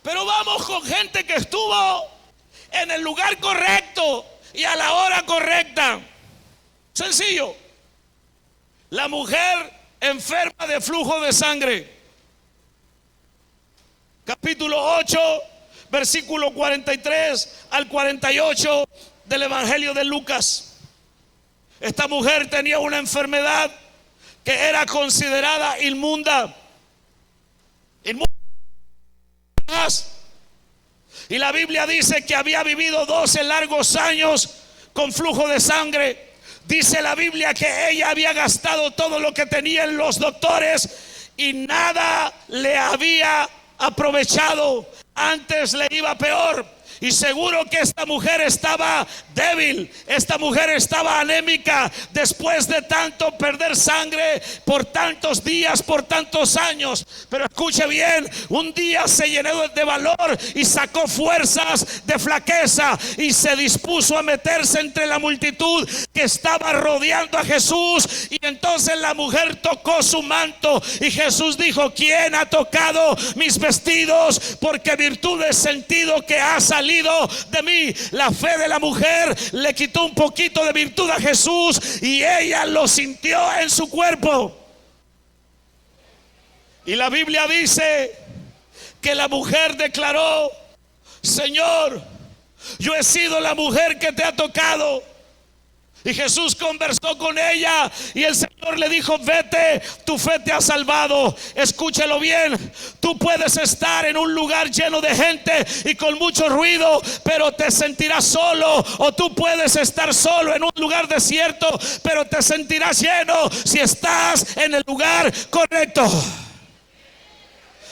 Pero vamos con gente que estuvo en el lugar correcto y a la hora correcta. Sencillo. La mujer enferma de flujo de sangre. Capítulo 8, versículo 43 al 48 del Evangelio de Lucas. Esta mujer tenía una enfermedad que era considerada inmunda. Y la Biblia dice que había vivido 12 largos años con flujo de sangre. Dice la Biblia que ella había gastado todo lo que tenían los doctores y nada le había aprovechado. Antes le iba peor. Y seguro que esta mujer estaba débil, esta mujer estaba anémica después de tanto perder sangre por tantos días, por tantos años. Pero escuche bien, un día se llenó de valor y sacó fuerzas de flaqueza y se dispuso a meterse entre la multitud que estaba rodeando a Jesús. Y entonces la mujer tocó su manto y Jesús dijo: ¿quién ha tocado mis vestidos? Porque virtud he sentido que ha salido de mí. La fe de la mujer le quitó un poquito de virtud a Jesús y ella lo sintió en su cuerpo. Y la Biblia dice que la mujer declaró: Señor, yo he sido la mujer que te ha tocado. Y Jesús conversó con ella y el Señor le dijo: vete, tu fe te ha salvado. Escúchelo bien, tú puedes estar en un lugar lleno de gente y con mucho ruido, pero te sentirás solo. O tú puedes estar solo en un lugar desierto, pero te sentirás lleno si estás en el lugar correcto.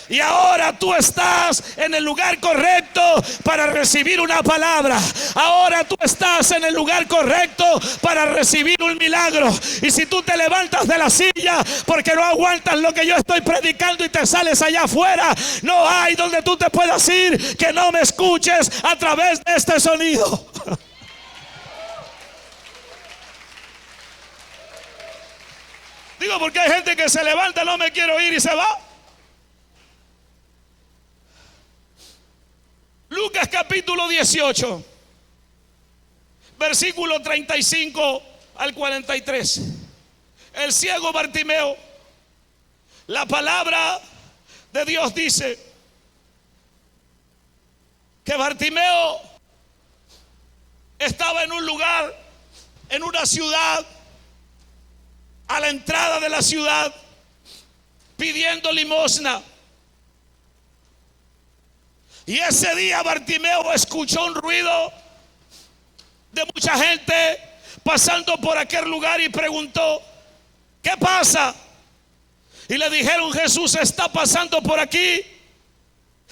Y ahora tú estás en el lugar correcto para recibir una palabra. Ahora tú estás en el lugar correcto para recibir un milagro. Y si tú te levantas de la silla porque no aguantas lo que yo estoy predicando y te sales allá afuera, no hay donde tú te puedas ir que no me escuches a través de este sonido. Digo, porque hay gente que se levanta: no me quiero ir, y se va. Lucas capítulo 18, versículo 35 al 43. El ciego Bartimeo, la palabra de Dios dice que Bartimeo estaba en un lugar, en una ciudad, a la entrada de la ciudad, pidiendo limosna. Y ese día Bartimeo escuchó un ruido de mucha gente pasando por aquel lugar y preguntó: ¿qué pasa? Y le dijeron: Jesús está pasando por aquí.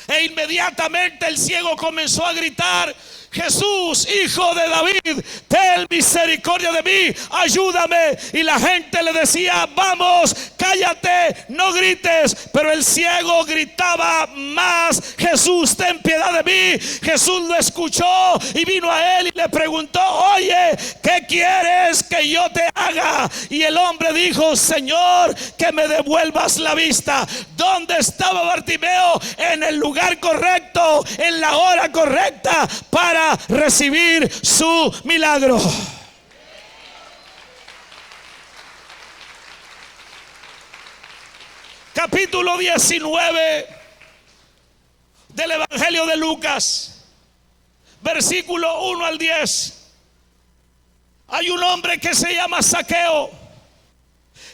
E inmediatamente el ciego comenzó a gritar: Jesús, hijo de David, ten misericordia de mí, ayúdame. Y la gente le decía: vamos, cállate, no grites. Pero el ciego gritaba más: Jesús, ten piedad de mí. Jesús lo escuchó y vino a él y le preguntó: oye, ¿qué quieres que yo te haga? Y el hombre dijo: Señor, que me devuelvas la vista. ¿Dónde estaba Bartimeo? En el lugar correcto, en la hora correcta, para recibir su milagro. Capítulo 19 del Evangelio de Lucas, versículo 1 al 10. Hay un hombre que se llama Zaqueo.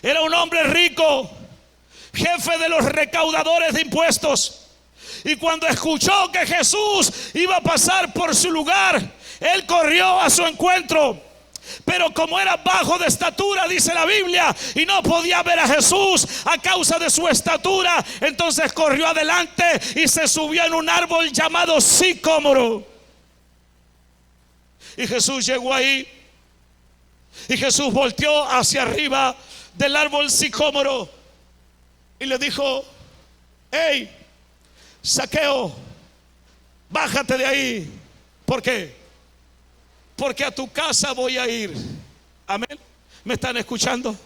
Era un hombre rico, jefe de los recaudadores de impuestos. Y cuando escuchó que Jesús iba a pasar por su lugar, él corrió a su encuentro. Pero como era bajo de estatura, dice la Biblia, y no podía ver a Jesús a causa de su estatura, entonces corrió adelante y se subió en un árbol llamado sicómoro. Y Jesús llegó ahí, y Jesús volteó hacia arriba del árbol sicómoro y le dijo: hey, Zaqueo, bájate de ahí. ¿Por qué? Porque a tu casa voy a ir. Amén. ¿Me están escuchando?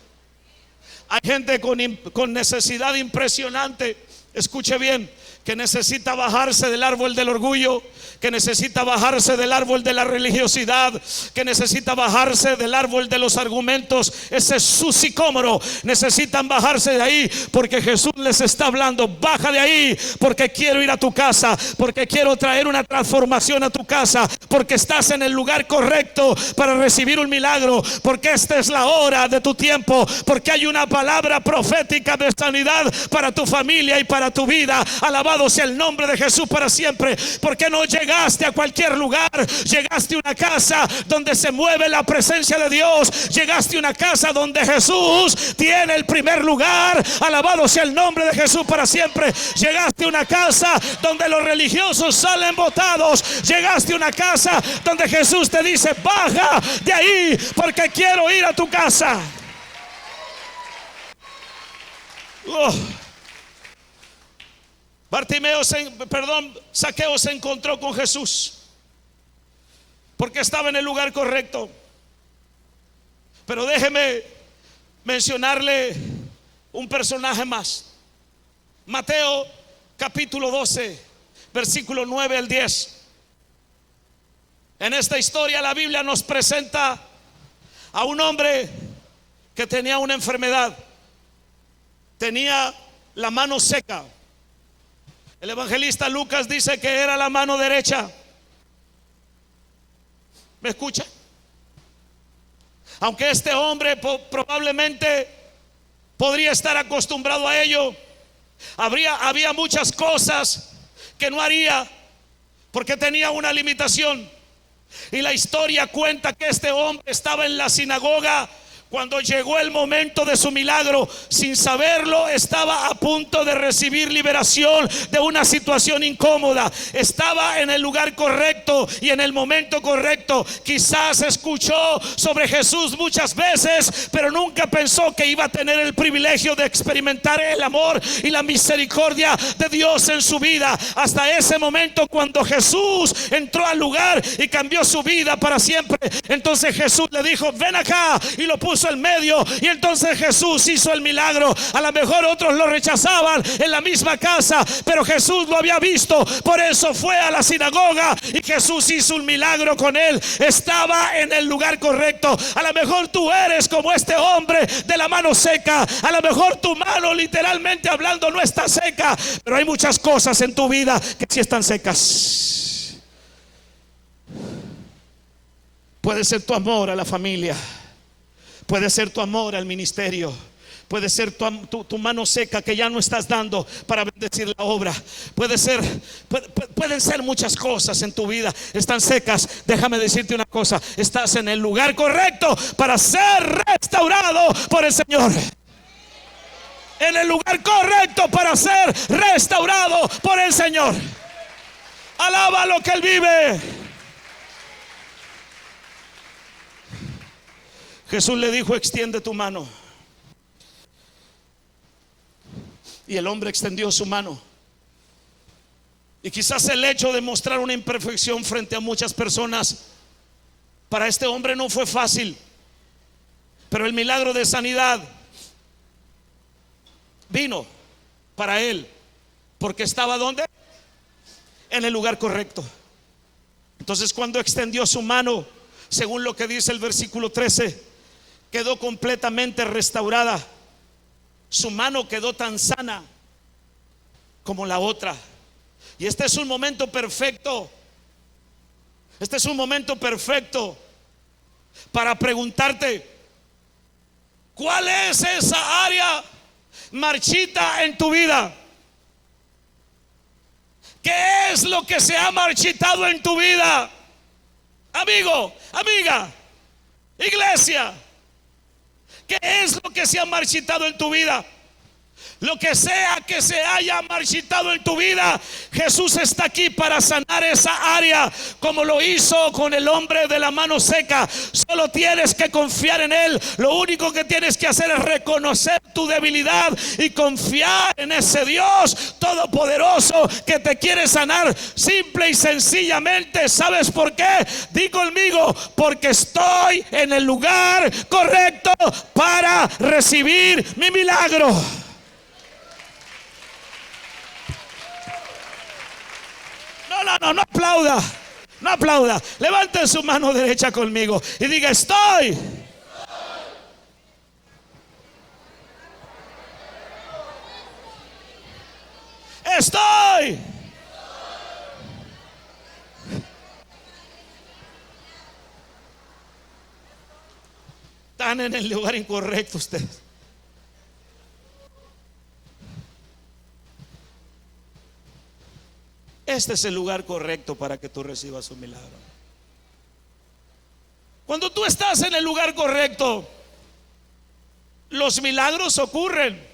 Hay gente con necesidad impresionante. Escuche bien, que necesita bajarse del árbol del orgullo, que necesita bajarse del árbol de la religiosidad, que necesita bajarse del árbol de los argumentos. Ese es su sicómoro. Necesitan bajarse de ahí porque Jesús les está hablando: baja de ahí, porque quiero ir a tu casa, porque quiero traer una transformación a tu casa, porque estás en el lugar correcto para recibir un milagro, porque esta es la hora de tu tiempo, porque hay una palabra profética de sanidad para tu familia y para tu vida. Alabado Alabado sea el nombre de Jesús para siempre. Porque no llegaste a cualquier lugar, llegaste a una casa donde se mueve la presencia de Dios. Llegaste a una casa donde Jesús tiene el primer lugar. Alabado sea el nombre de Jesús para siempre. Llegaste a una casa donde los religiosos salen botados. Llegaste a una casa donde Jesús te dice: baja de ahí porque quiero ir a tu casa. Zaqueo se encontró con Jesús porque estaba en el lugar correcto. Pero déjeme mencionarle un personaje más. Mateo capítulo 12, versículo 9 al 10. En esta historia la Biblia nos presenta a un hombre que tenía una enfermedad. Tenía la mano seca. El evangelista Lucas dice que era la mano derecha. ¿Me escucha? Aunque este hombre probablemente podría estar acostumbrado a ello, había muchas cosas que no haría porque tenía una limitación. Y la historia cuenta que este hombre estaba en la sinagoga cuando llegó el momento de su milagro. Sin saberlo, estaba a punto de recibir liberación de una situación incómoda. Estaba en el lugar correcto y en el momento correcto. Quizás escuchó sobre Jesús muchas veces, pero nunca pensó que iba a tener el privilegio de experimentar el amor y la misericordia de Dios en su vida. Hasta ese momento, cuando Jesús entró al lugar y cambió su vida para siempre, entonces Jesús le dijo: ven acá, y lo puso en medio, y entonces Jesús hizo el milagro. A lo mejor otros lo rechazaban en la misma casa, pero Jesús lo había visto, por eso fue a la sinagoga y Jesús hizo un milagro con él. Estaba en el lugar correcto. A lo mejor tú eres como este hombre de la mano seca. A lo mejor tu mano, literalmente hablando, no está seca, pero hay muchas cosas en tu vida que sí están secas. Puede ser tu amor a la familia, puede ser tu amor al ministerio, puede ser tu mano seca que ya no estás dando para bendecir la obra. Pueden ser muchas cosas en tu vida, están secas. Déjame decirte una cosa: estás en el lugar correcto para ser restaurado por el Señor. En el lugar correcto para ser restaurado por el Señor. Alaba lo que Él vive. Jesús le dijo: extiende tu mano. Y el hombre extendió su mano. Y quizás el hecho de mostrar una imperfección frente a muchas personas, para este hombre no fue fácil. Pero el milagro de sanidad vino para él, porque estaba ¿dónde? En el lugar correcto. Entonces, cuando extendió su mano, según lo que dice el versículo 13, quedó completamente restaurada. Su mano quedó tan sana como la otra. Y este es un momento perfecto. Este es un momento perfecto para preguntarte: ¿cuál es esa área marchita en tu vida? ¿Qué es lo que se ha marchitado en tu vida? Amigo, amiga, iglesia, ¿qué es lo que se ha marchitado en tu vida? Lo que sea que se haya marchitado en tu vida, Jesús está aquí para sanar esa área, como lo hizo con el hombre de la mano seca. Solo tienes que confiar en Él. Lo único que tienes que hacer es reconocer tu debilidad y confiar en ese Dios todopoderoso que te quiere sanar. Simple y sencillamente, ¿sabes por qué? Di conmigo: porque estoy en el lugar correcto para recibir mi milagro. No aplauda, no aplauda. Levante su mano derecha conmigo y diga: estoy están en el lugar incorrecto ustedes. este es el lugar correcto para que tú recibas un milagro. Cuando tú estás en el lugar correcto, los milagros ocurren,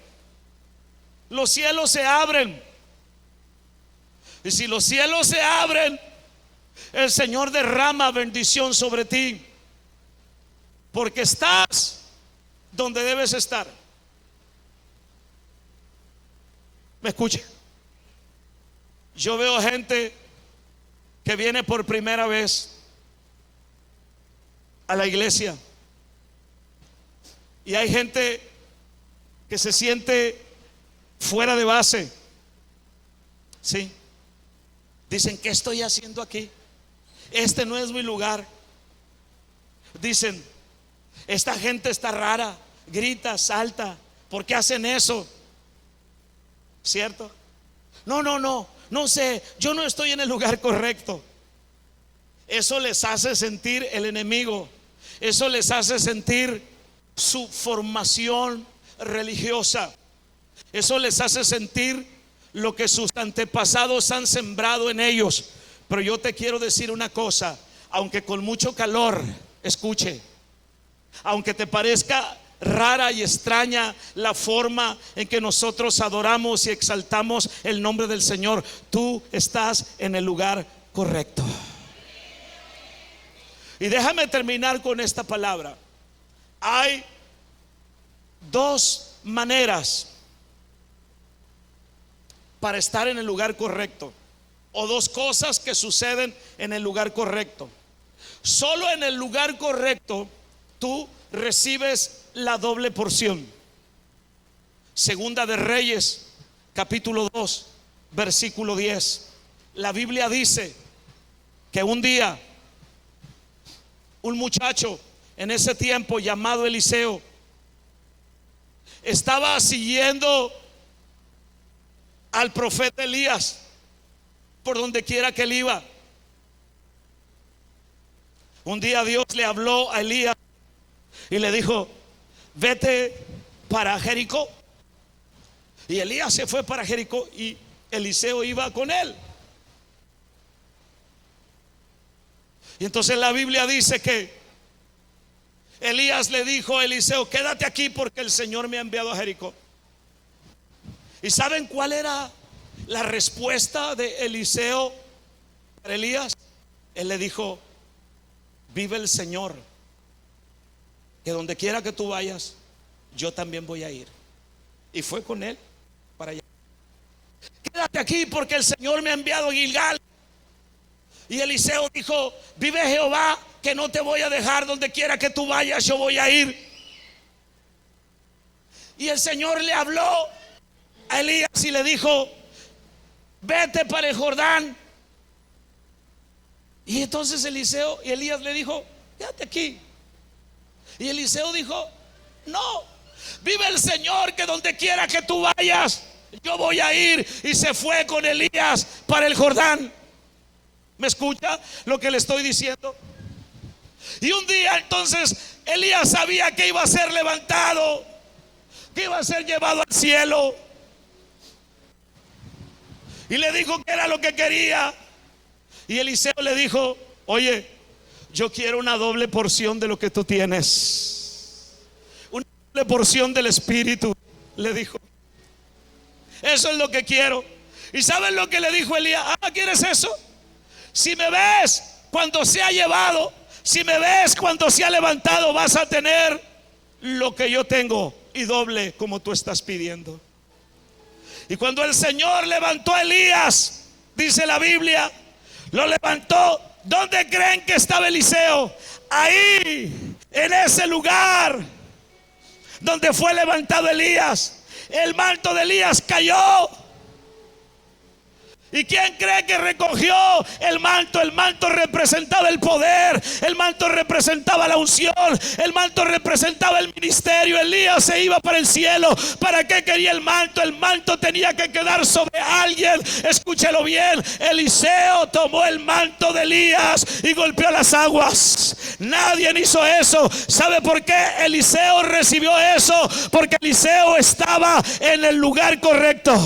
los cielos se abren. Y si los cielos se abren, el Señor derrama bendición sobre ti, porque estás donde debes estar. ¿Me escucha? Yo veo gente que viene por primera vez a la iglesia, y hay gente que se siente fuera de base. Sí. Dicen, ¿qué estoy haciendo aquí? Este no es mi lugar. Dicen, esta gente está rara, grita, salta, ¿por qué hacen eso? ¿Cierto? No sé, yo no estoy en el lugar correcto. Eso les hace sentir el enemigo. Eso les hace sentir su formación religiosa. Eso les hace sentir lo que sus antepasados han sembrado en ellos. Pero yo te quiero decir una cosa, aunque con mucho calor, escuche, aunque te parezca rara y extraña la forma en que nosotros adoramos y exaltamos el nombre del Señor, tú estás en el lugar correcto. Y déjame terminar con esta palabra. Hay dos maneras para estar en el lugar correcto, o dos cosas que suceden en el lugar correcto. Solo en el lugar correcto tú recibes la doble porción. Segunda de Reyes, capítulo 2, versículo 10. La Biblia dice que un día un muchacho en ese tiempo llamado Eliseo estaba siguiendo al profeta Elías por donde quiera que él iba. Un día Dios le habló a Elías y le dijo, vete para Jericó. Y Elías se fue para Jericó y Eliseo iba con él. Y entonces la Biblia dice que Elías le dijo a Eliseo, quédate aquí porque el Señor me ha enviado a Jericó. ¿Y saben cuál era la respuesta de Eliseo para Elías? Él le dijo, vive el Señor, que donde quiera que tú vayas, yo también voy a ir. Y fue con él para allá. Quédate aquí porque el Señor me ha enviado a Gilgal. Y Eliseo dijo, vive Jehová, que no te voy a dejar, donde quiera que tú vayas, yo voy a ir. Y el Señor le habló a Elías y le dijo, vete para el Jordán. Y entonces Elías le dijo, quédate aquí. Y Eliseo dijo, no, vive el Señor, que donde quiera que tú vayas, yo voy a ir. Y se fue con Elías para el Jordán. ¿Me escucha lo que le estoy diciendo? Y un día entonces Elías sabía que iba a ser levantado, que iba a ser llevado al cielo. Y le dijo que era lo que quería. Y Eliseo le dijo, oye, yo quiero una doble porción de lo que tú tienes, una doble porción del Espíritu, le dijo. Eso es lo que quiero. ¿Y saben lo que le dijo Elías? ¿Quieres eso? Si me ves cuando sea llevado, si me ves cuando sea levantado, vas a tener lo que yo tengo y doble, como tú estás pidiendo. Y cuando el Señor levantó a Elías, dice la Biblia, lo levantó. ¿Dónde creen que estaba Eliseo? Ahí, en ese lugar donde fue levantado Elías. El manto de Elías cayó. ¿Y quién cree que recogió el manto? El manto representaba el poder, el manto representaba la unción, el manto representaba el ministerio. Elías se iba para el cielo. ¿Para qué quería el manto? El manto tenía que quedar sobre alguien. Escúchelo bien, Eliseo tomó el manto de Elías y golpeó las aguas. Nadie hizo eso. ¿Sabe por qué Eliseo recibió eso? Porque Eliseo estaba en el lugar correcto.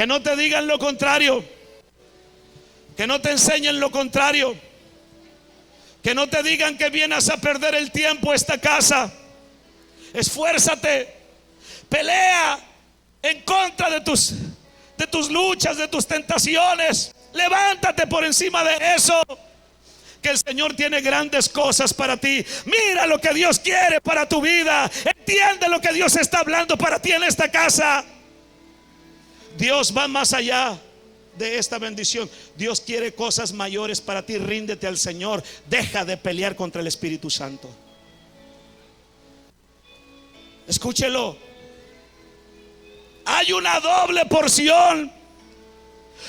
Que no te digan lo contrario. Que no te enseñen lo contrario. Que no te digan que vienes a perder el tiempo a esta casa. Esfuérzate. Pelea en contra de tus luchas, de tus tentaciones. Levántate por encima de eso. Que el Señor tiene grandes cosas para ti. Mira lo que Dios quiere para tu vida. Entiende lo que Dios está hablando para ti en esta casa. Dios va más allá de esta bendición. Dios quiere cosas mayores para ti. Ríndete al Señor. Deja de pelear contra el Espíritu Santo. Escúchelo. Hay una doble porción.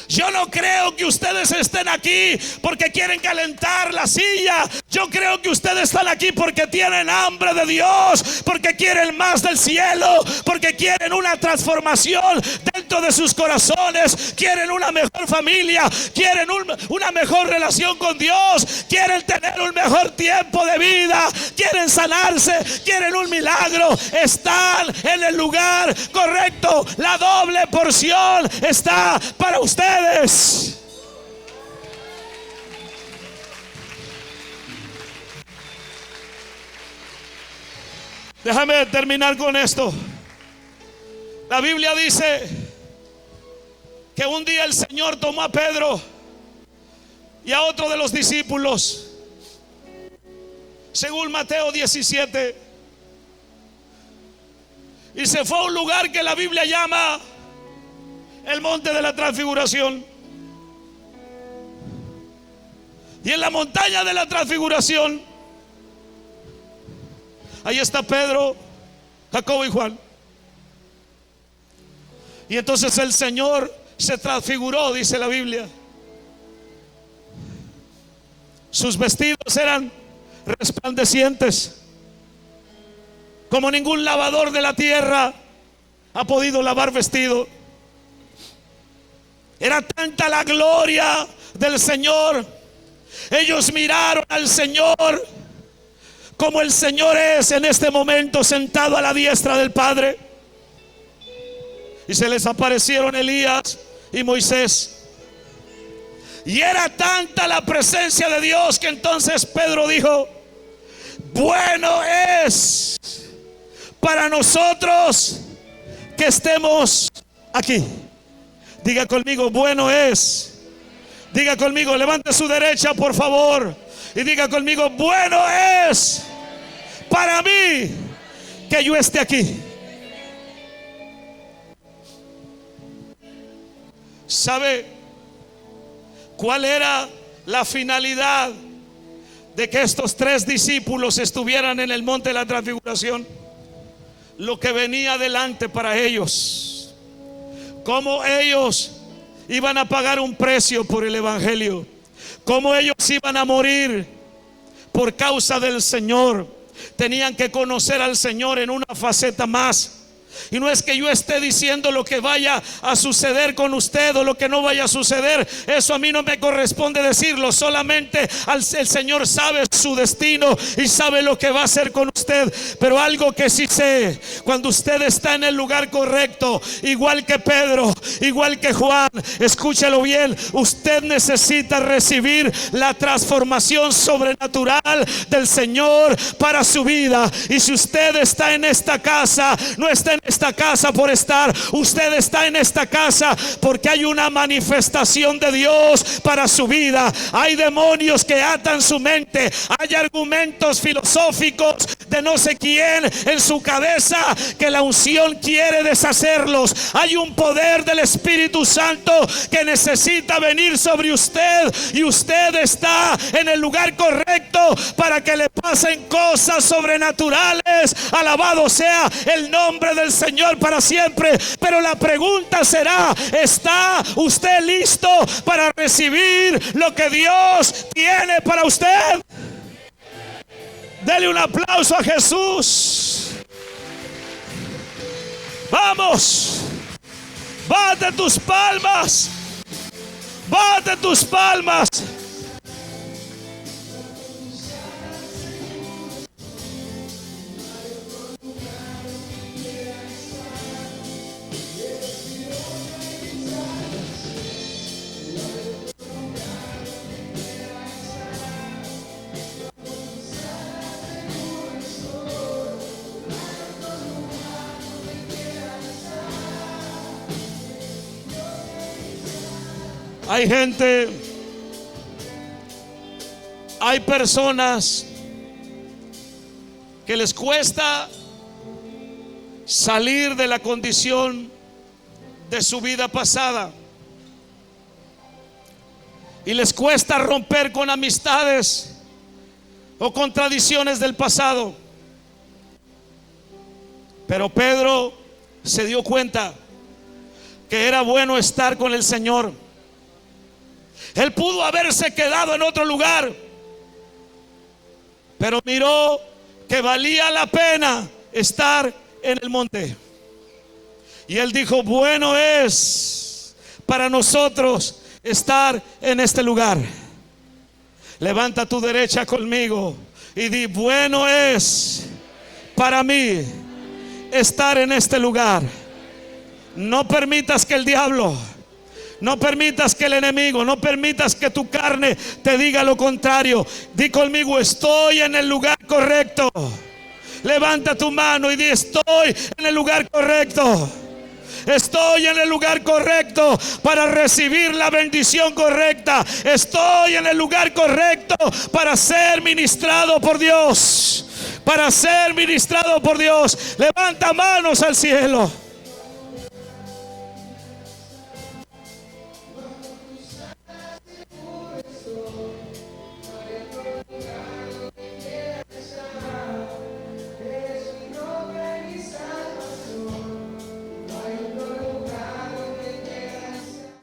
Yo no creo que ustedes estén aquí porque quieren calentar la silla. Yo creo que ustedes están aquí porque tienen hambre de Dios, porque quieren más del cielo, porque quieren una transformación dentro de sus corazones, quieren una mejor familia, quieren una mejor relación con Dios, quieren tener un mejor tiempo de vida, quieren sanarse, quieren un milagro. Están en el lugar correcto. La doble porción está para ustedes. Déjame terminar con esto. La Biblia dice que un día el Señor tomó a Pedro y a otro de los discípulos, según Mateo 17, y se fue a un lugar que la Biblia llama el monte de la transfiguración. Y en la montaña de la transfiguración, ahí está Pedro, Jacobo y Juan. Y entonces el Señor se transfiguró, dice la Biblia. Sus vestidos eran resplandecientes, como ningún lavador de la tierra ha podido lavar vestido. Era tanta la gloria del Señor. Ellos miraron al Señor como el Señor es en este momento, sentado a la diestra del Padre. Y se les aparecieron Elías y Moisés. Y era tanta la presencia de Dios que entonces Pedro dijo: bueno es para nosotros que estemos aquí. Diga conmigo, bueno es. Diga conmigo, levante su derecha por favor y diga conmigo, bueno es para mí que yo esté aquí. ¿Sabe cuál era la finalidad de que estos tres discípulos estuvieran en el monte de la transfiguración? Lo que venía adelante para ellos. Cómo ellos iban a pagar un precio por el evangelio. Cómo ellos iban a morir por causa del Señor. Tenían que conocer al Señor en una faceta más. Y no es que yo esté diciendo lo que vaya a suceder con usted o lo que no vaya a suceder. Eso a mí no me corresponde decirlo. Solamente el Señor sabe su destino y sabe lo que va a hacer con usted. Pero algo que sí sé: cuando usted está en el lugar correcto, igual que Pedro, igual que Juan, escúchelo bien, usted necesita recibir la transformación sobrenatural del Señor para su vida. Y si usted está en esta casa, no está en esta casa por estar, usted está en esta casa porque hay una manifestación de Dios para su vida. Hay demonios que atan su mente, hay argumentos filosóficos de no sé quién en su cabeza que la unción quiere deshacerlos. Hay un poder del Espíritu Santo que necesita venir sobre usted, y usted está en el lugar correcto para que le pasen cosas sobrenaturales. Alabado sea el nombre del Señor para siempre. Pero la pregunta será: ¿está usted listo para recibir lo que Dios tiene para usted? Dele un aplauso a Jesús. Vamos, bate tus palmas, bate tus palmas. Hay gente, hay personas que les cuesta salir de la condición de su vida pasada. Y les cuesta romper con amistades o con tradiciones del pasado. Pero Pedro se dio cuenta que era bueno estar con el Señor. Él pudo haberse quedado en otro lugar, pero miró que valía la pena estar en el monte. Y él dijo: bueno es para nosotros estar en este lugar. Levanta tu derecha conmigo y di: bueno es para mí estar en este lugar. No permitas que el diablo, no permitas que el enemigo, no permitas que tu carne te diga lo contrario. Di conmigo: estoy en el lugar correcto. Levanta tu mano y di: estoy en el lugar correcto. Estoy en el lugar correcto para recibir la bendición correcta. Estoy en el lugar correcto para ser ministrado por Dios. Para ser ministrado por Dios. Levanta manos al cielo.